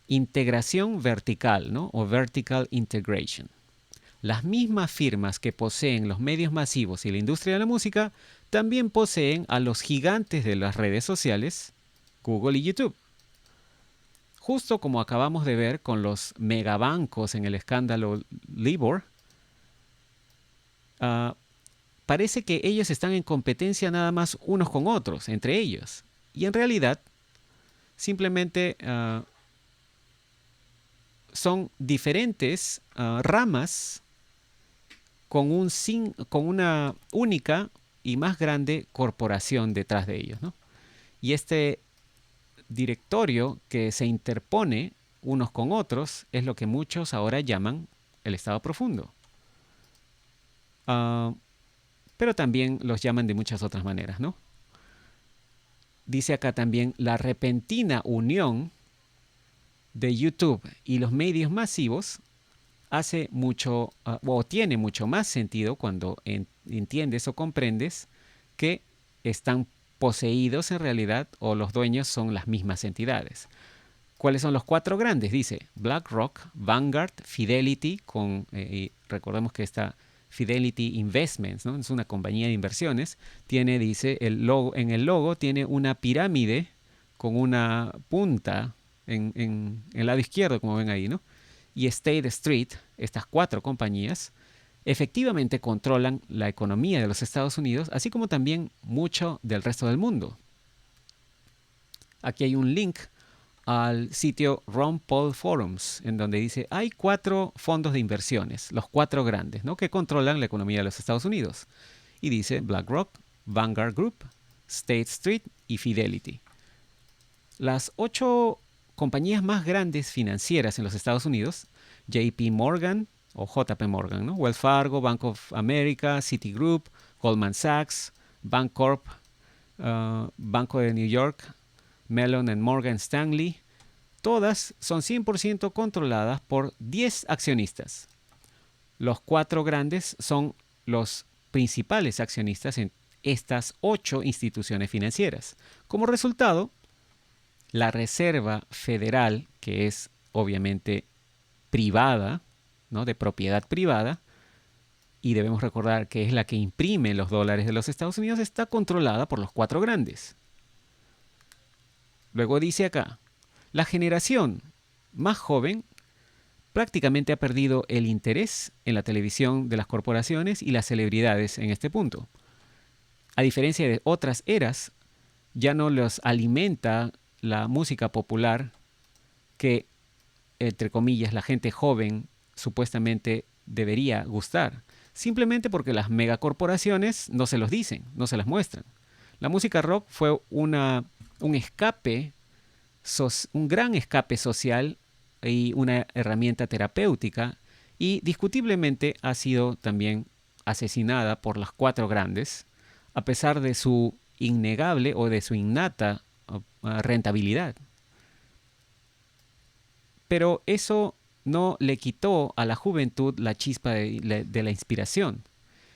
integración vertical, ¿no? O vertical integration. Las mismas firmas que poseen los medios masivos y la industria de la música también poseen a los gigantes de las redes sociales, Google y YouTube. Justo como acabamos de ver con los megabancos en el escándalo Libor, parece que ellos están en competencia nada más unos con otros, entre ellos. Y en realidad, simplemente son diferentes ramas con una única y más grande corporación detrás de ellos, ¿no? Y este directorio que se interpone unos con otros es lo que muchos ahora llaman el Estado profundo. ah, pero también los llaman de muchas otras maneras, ¿no? Dice acá también la repentina unión de YouTube y los medios masivos hace mucho o tiene mucho más sentido cuando entiendes o comprendes que están poseídos en realidad o los dueños son las mismas entidades. ¿Cuáles son los cuatro grandes? Dice BlackRock, Vanguard, Fidelity, y recordemos que esta Fidelity Investments, ¿no? Es una compañía de inversiones, tiene, dice, en el logo tiene una pirámide con una punta en el lado izquierdo, como ven ahí, ¿no? Y State Street, estas cuatro compañías, efectivamente controlan la economía de los Estados Unidos, así como también mucho del resto del mundo. Aquí hay un link al sitio Ron Paul Forums, en donde dice, hay cuatro fondos de inversiones, los cuatro grandes, ¿no? Que controlan la economía de los Estados Unidos. Y dice BlackRock, Vanguard Group, State Street y Fidelity. Las 8 compañías más grandes financieras en los Estados Unidos, JP Morgan o JP Morgan, ¿no? Wells Fargo, Bank of America, Citigroup, Goldman Sachs, Bancorp, Banco de New York, Mellon and Morgan Stanley, todas son 100% controladas por 10 accionistas. Los 4 grandes son los principales accionistas en estas 8 instituciones financieras. Como resultado, la Reserva Federal, que es obviamente privada, ¿no? De propiedad privada, y debemos recordar que es la que imprime los dólares de los Estados Unidos, está controlada por los 4 grandes. Luego dice acá, la generación más joven prácticamente ha perdido el interés en la televisión de las corporaciones y las celebridades en este punto. A diferencia de otras eras, ya no los alimenta la música popular que, entre comillas, la gente joven supuestamente debería gustar, simplemente porque las megacorporaciones no se los dicen, no se las muestran. La música rock fue un escape, un gran escape social y una herramienta terapéutica, y discutiblemente ha sido también asesinada por las 4 grandes, a pesar de su innegable o de su innata rentabilidad. Pero eso no le quitó a la juventud la chispa de la inspiración.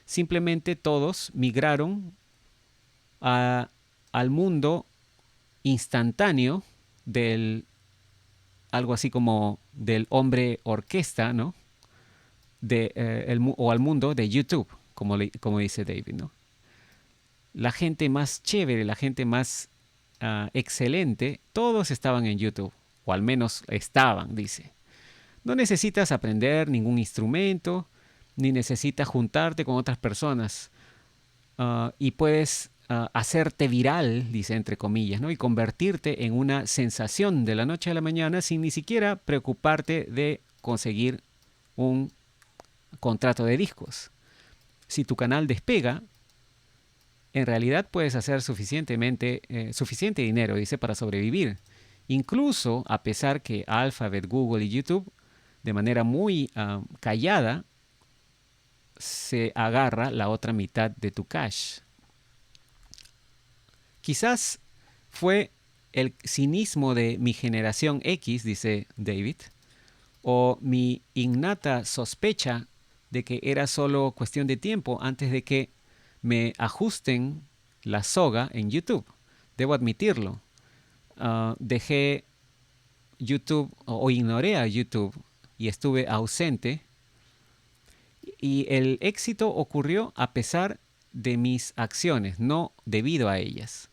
Simplemente todos migraron al mundo instantáneo del algo así como del hombre orquesta, ¿no? O al mundo de YouTube, como dice David, ¿no? La gente más chévere, la gente más excelente, todos estaban en YouTube, o al menos estaban, dice. No necesitas aprender ningún instrumento, ni necesitas juntarte con otras personas, y puedes hacerte viral, dice entre comillas, ¿no? Y convertirte en una sensación de la noche a la mañana sin ni siquiera preocuparte de conseguir un contrato de discos. Si tu canal despega, en realidad puedes hacer suficiente dinero, dice, para sobrevivir. Incluso a pesar que Alphabet, Google y YouTube, de manera muy callada, se agarra la otra mitad de tu cash. Quizás fue el cinismo de mi generación X, dice David, o mi innata sospecha de que era solo cuestión de tiempo antes de que me ajusten la soga en YouTube. Debo admitirlo. Dejé YouTube o ignoré a YouTube y estuve ausente. Y el éxito ocurrió a pesar de mis acciones, no debido a ellas.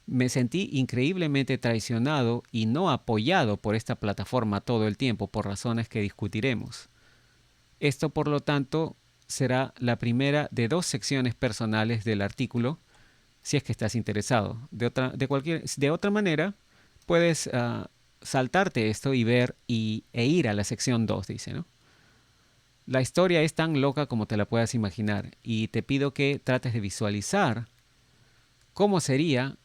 Me sentí increíblemente traicionado y no apoyado por esta plataforma todo el tiempo por razones que discutiremos. Esto, por lo tanto, será la primera de 2 secciones personales del artículo, si es que estás interesado. De otra manera, puedes saltarte esto y ver e ir a la sección 2, dice, ¿no? La historia es tan loca como te la puedas imaginar, y te pido que trates de visualizar cómo sería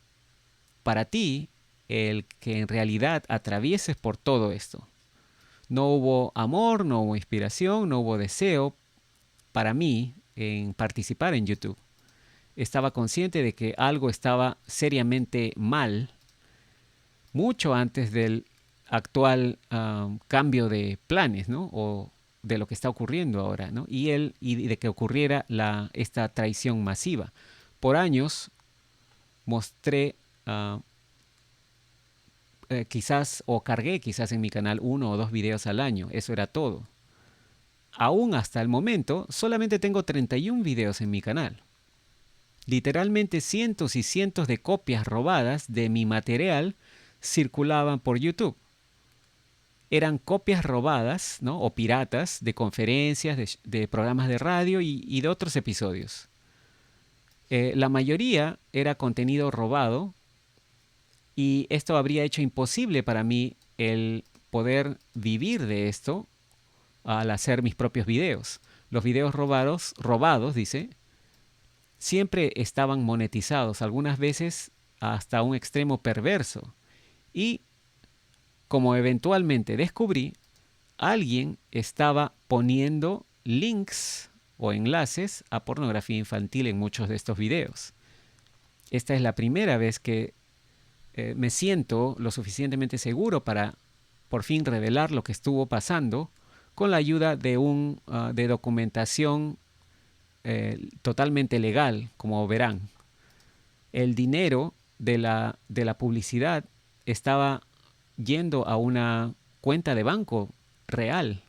para ti el que en realidad atravieses por todo esto. No hubo amor, no hubo inspiración, no hubo deseo, para mí en participar en YouTube. Estaba consciente de que algo estaba seriamente mal mucho antes del actual cambio de planes, ¿no? O de lo que está ocurriendo ahora, ¿no? Y de que ocurriera esta traición masiva. Por años mostré quizás, o cargué quizás en mi canal 1 o 2 videos al año. Eso era todo. Aún hasta el momento, solamente tengo 31 videos en mi canal. Literalmente cientos y cientos de copias robadas de mi material circulaban por YouTube. Eran copias robadas, ¿no? O piratas de conferencias, de programas de radio y de otros episodios. La mayoría era contenido robado y esto habría hecho imposible para mí el poder vivir de esto al hacer mis propios videos. Los videos robados, dice, siempre estaban monetizados, algunas veces hasta un extremo perverso. Y como eventualmente descubrí, alguien estaba poniendo links o enlaces a pornografía infantil en muchos de estos videos. Esta es la primera vez que me siento lo suficientemente seguro para por fin revelar lo que estuvo pasando con la ayuda de documentación totalmente legal, como verán. El dinero de la publicidad estaba yendo a una cuenta de banco real,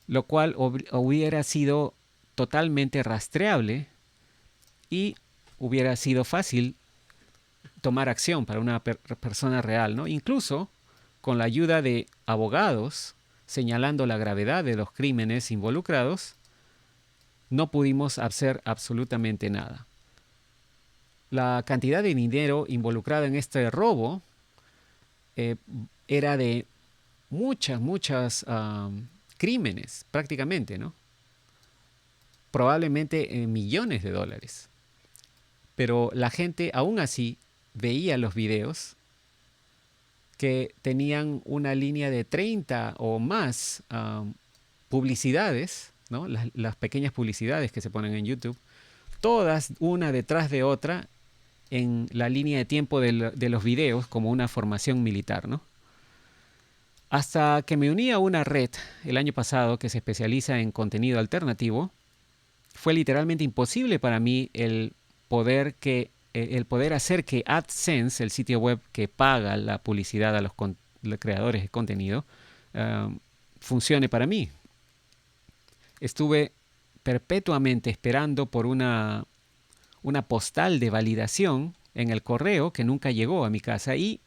lo cual hubiera sido totalmente rastreable y hubiera sido fácil tomar acción para una persona real, ¿no? Incluso con la ayuda de abogados señalando la gravedad de los crímenes involucrados, no pudimos hacer absolutamente nada. La cantidad de dinero involucrada en este robo era de muchas crímenes, prácticamente, ¿no? Probablemente en millones de dólares. Pero la gente aún así veía los videos que tenían una línea de 30 o más publicidades, ¿no? Las pequeñas publicidades que se ponen en YouTube, todas una detrás de otra en la línea de tiempo de los videos como una formación militar, ¿no? Hasta que me uní a una red el año pasado que se especializa en contenido alternativo, fue literalmente imposible para mí el poder hacer que AdSense, el sitio web que paga la publicidad a los creadores de contenido, funcione para mí. Estuve perpetuamente esperando por una postal de validación en el correo que nunca llegó a mi casa y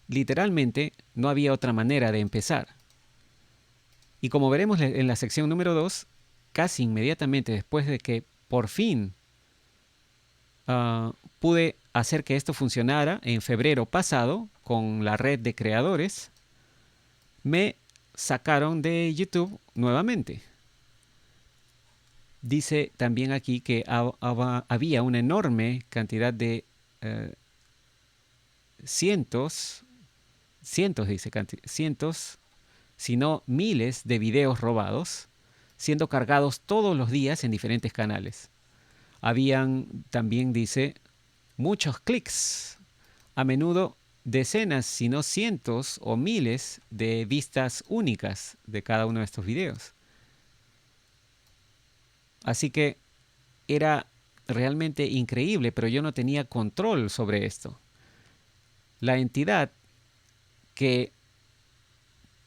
literalmente no había otra manera de empezar. Y como veremos en la sección número 2, casi inmediatamente después de que por fin pude hacer que esto funcionara en febrero pasado con la red de creadores, me sacaron de YouTube nuevamente. Dice también aquí que había una enorme cantidad de cientos, si no miles de videos robados, siendo cargados todos los días en diferentes canales. Habían también, dice, muchos clics, a menudo decenas, si no cientos o miles de vistas únicas de cada uno de estos videos. Así que era realmente increíble, pero yo no tenía control sobre esto. La entidad que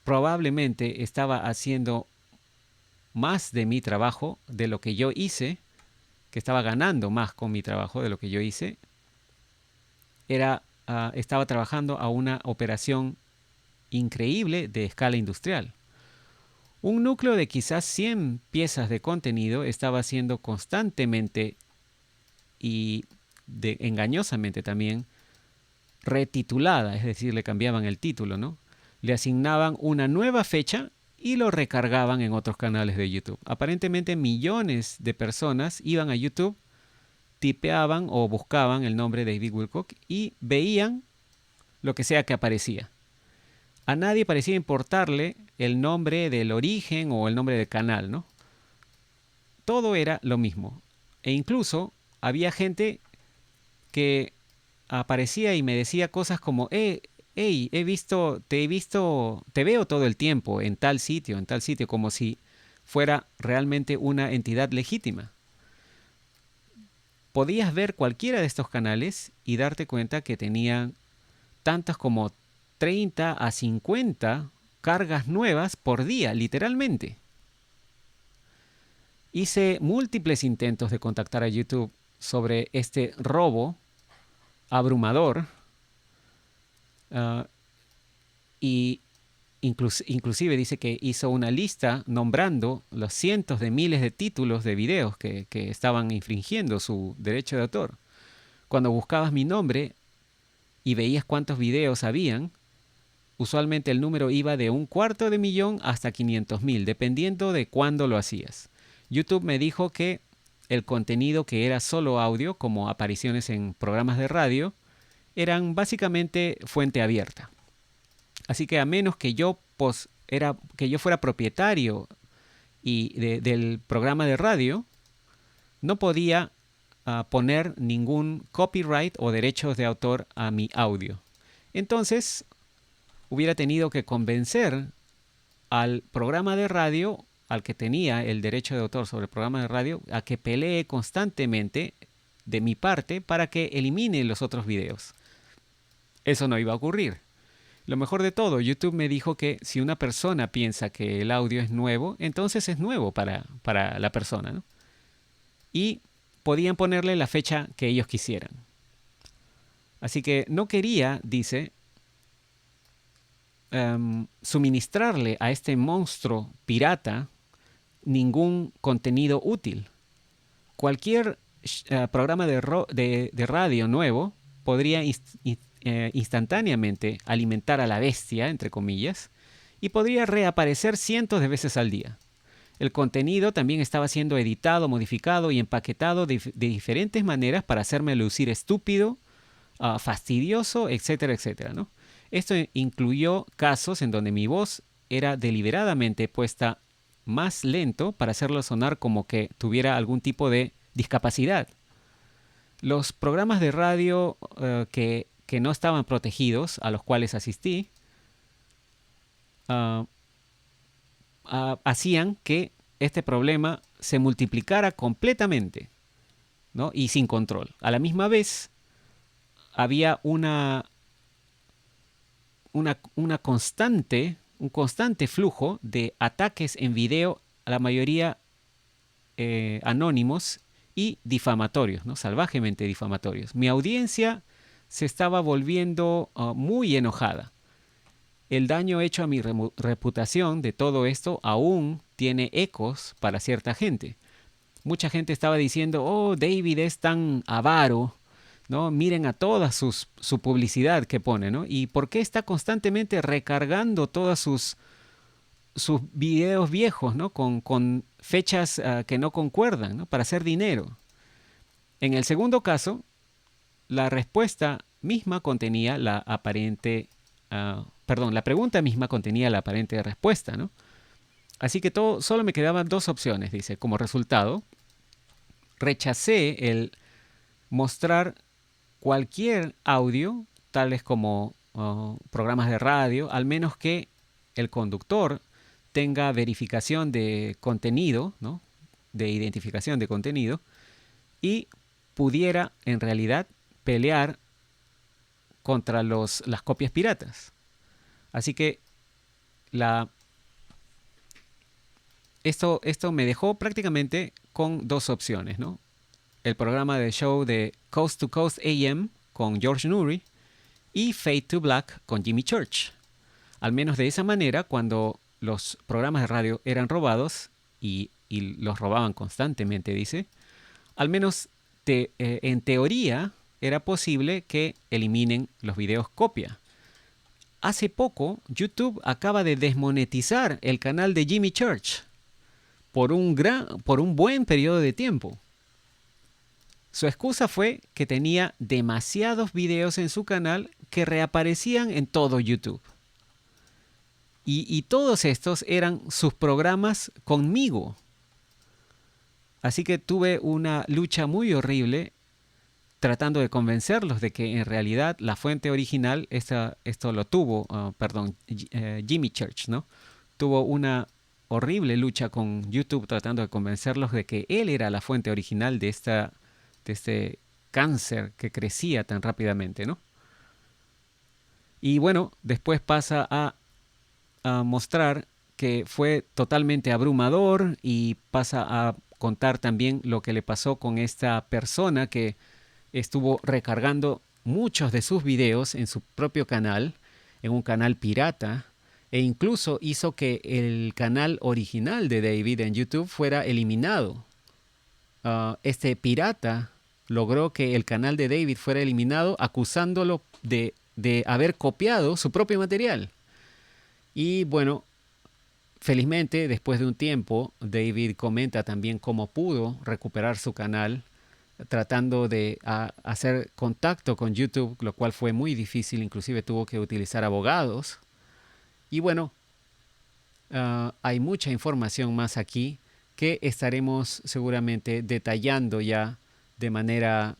probablemente estaba haciendo más de mi trabajo, de lo que yo hice, que estaba ganando más con mi trabajo de lo que yo hice, estaba trabajando a una operación increíble de escala industrial. Un núcleo de quizás 100 piezas de contenido estaba siendo constantemente y engañosamente también retitulada, es decir, le cambiaban el título, ¿no? Le asignaban una nueva fecha y lo recargaban en otros canales de YouTube. Aparentemente millones de personas iban a YouTube, tipeaban o buscaban el nombre de David Wilcock y veían lo que sea que aparecía. A nadie parecía importarle el nombre del origen o el nombre del canal, ¿no? todo era lo mismo. E incluso había gente que aparecía y me decía cosas como, hey, te veo todo el tiempo en tal sitio, como si fuera realmente una entidad legítima. Podías ver cualquiera de estos canales y darte cuenta que tenían tantas como 30 a 50 cargas nuevas por día, literalmente. Hice múltiples intentos de contactar a YouTube sobre este robo abrumador, uh, y inclusive dice que hizo una lista nombrando los cientos de miles de títulos de videos que estaban infringiendo su derecho de autor. Cuando buscabas mi nombre y veías cuántos videos habían, usualmente el número iba de 250.000 hasta 500.000, dependiendo de cuándo lo hacías. YouTube me dijo que el contenido que era solo audio, como apariciones en programas de radio, eran básicamente fuente abierta. Así que a menos que yo fuera propietario del programa de radio, no podía poner ningún copyright o derechos de autor a mi audio. Entonces, hubiera tenido que convencer al programa de radio, al que tenía el derecho de autor sobre el programa de radio, a que pelee constantemente de mi parte para que elimine los otros videos. Eso no iba a ocurrir. Lo mejor de todo, YouTube me dijo que si una persona piensa que el audio es nuevo, entonces es nuevo para la persona, ¿no? Y podían ponerle la fecha que ellos quisieran. Así que no quería, dice, suministrarle a este monstruo pirata ningún contenido útil. Cualquier programa de radio nuevo podría instantáneamente alimentar a la bestia, entre comillas, y podría reaparecer cientos de veces al día. El contenido también estaba siendo editado, modificado y empaquetado de diferentes maneras para hacerme lucir estúpido, fastidioso, etcétera, etcétera, ¿no? Esto incluyó casos en donde mi voz era deliberadamente puesta más lento para hacerlo sonar como que tuviera algún tipo de discapacidad. Los programas de radio que no estaban protegidos, a los cuales asistí, hacían que este problema se multiplicara completamente, ¿no? Y sin control. A la misma vez, había un constante flujo de ataques en video, a la mayoría anónimos y difamatorios, ¿no? Salvajemente difamatorios. Mi audiencia se estaba volviendo muy enojada. El daño hecho a mi reputación de todo esto aún tiene ecos para cierta gente. Mucha gente estaba diciendo, oh, David es tan avaro, ¿no? Miren a toda su publicidad que pone, ¿no? ¿Y por qué está constantemente recargando todos sus videos viejos, ¿no? Con fechas que no concuerdan, ¿no? Para hacer dinero. En el segundo caso, la respuesta misma contenía la aparente... la pregunta misma contenía la aparente respuesta, ¿no? Así que solo me quedaban dos opciones, dice. Como resultado, rechacé el mostrar cualquier audio, tales como programas de radio, al menos que el conductor tenga verificación de contenido, ¿no? De identificación de contenido, y pudiera en realidad pelear contra las copias piratas. Así que esto me dejó prácticamente con dos opciones, ¿no? El programa de show de Coast to Coast AM con George Noory y Fade to Black con Jimmy Church. Al menos de esa manera, cuando los programas de radio eran robados, y los robaban constantemente, dice, al menos en teoría era posible que eliminen los videos copia. Hace poco, YouTube acaba de desmonetizar el canal de Jimmy Church por un buen periodo de tiempo. Su excusa fue que tenía demasiados videos en su canal que reaparecían en todo YouTube. Y todos estos eran sus programas conmigo. Así que tuve una lucha muy horrible tratando de convencerlos de que en realidad la fuente original, esto lo tuvo, Jimmy Church, ¿no? Tuvo una horrible lucha con YouTube tratando de convencerlos de que él era la fuente original de este cáncer que crecía tan rápidamente, ¿no? Y bueno, después pasa a mostrar que fue totalmente abrumador y pasa a contar también lo que le pasó con esta persona que estuvo recargando muchos de sus videos en su propio canal, en un canal pirata, e incluso hizo que el canal original de David en YouTube fuera eliminado. Este pirata logró que el canal de David fuera eliminado acusándolo de haber copiado su propio material. Y bueno, felizmente, después de un tiempo, David comenta también cómo pudo recuperar su canal tratando de hacer contacto con YouTube, lo cual fue muy difícil, inclusive tuvo que utilizar abogados. Y bueno, hay mucha información más aquí que estaremos seguramente detallando ya de manera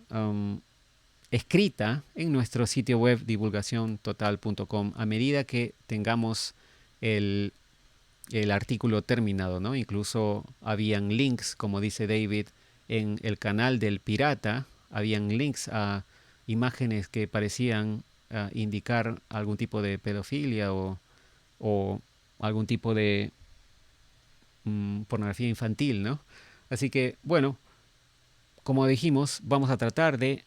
escrita en nuestro sitio web divulgaciontotal.com a medida que tengamos el, el artículo terminado, ¿no? Incluso habían links, como dice David, en el canal del pirata, habían links a imágenes que parecían indicar algún tipo de pedofilia o algún tipo de pornografía infantil, ¿no? Así que, bueno, como dijimos, vamos a tratar de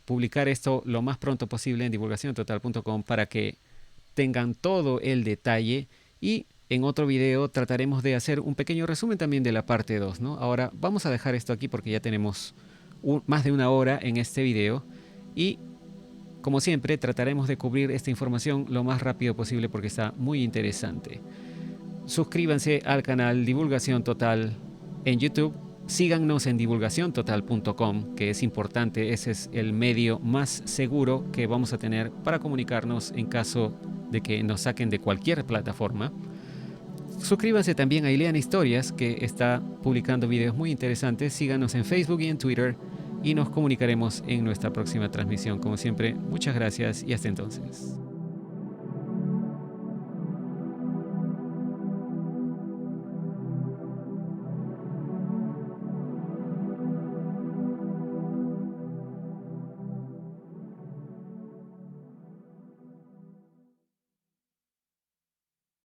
publicar esto lo más pronto posible en divulgaciontotal.com para que tengan todo el detalle y en otro video trataremos de hacer un pequeño resumen también de la parte 2, ¿no? Ahora vamos a dejar esto aquí porque ya tenemos más de una hora en este video y como siempre trataremos de cubrir esta información lo más rápido posible porque está muy interesante. Suscríbanse al canal Divulgación Total en YouTube. Síganos en divulgaciontotal.com, que es importante, ese es el medio más seguro que vamos a tener para comunicarnos en caso de que nos saquen de cualquier plataforma. Suscríbanse también a Ileana Historias, que está publicando videos muy interesantes. Síganos en Facebook y en Twitter y nos comunicaremos en nuestra próxima transmisión. Como siempre, muchas gracias y hasta entonces.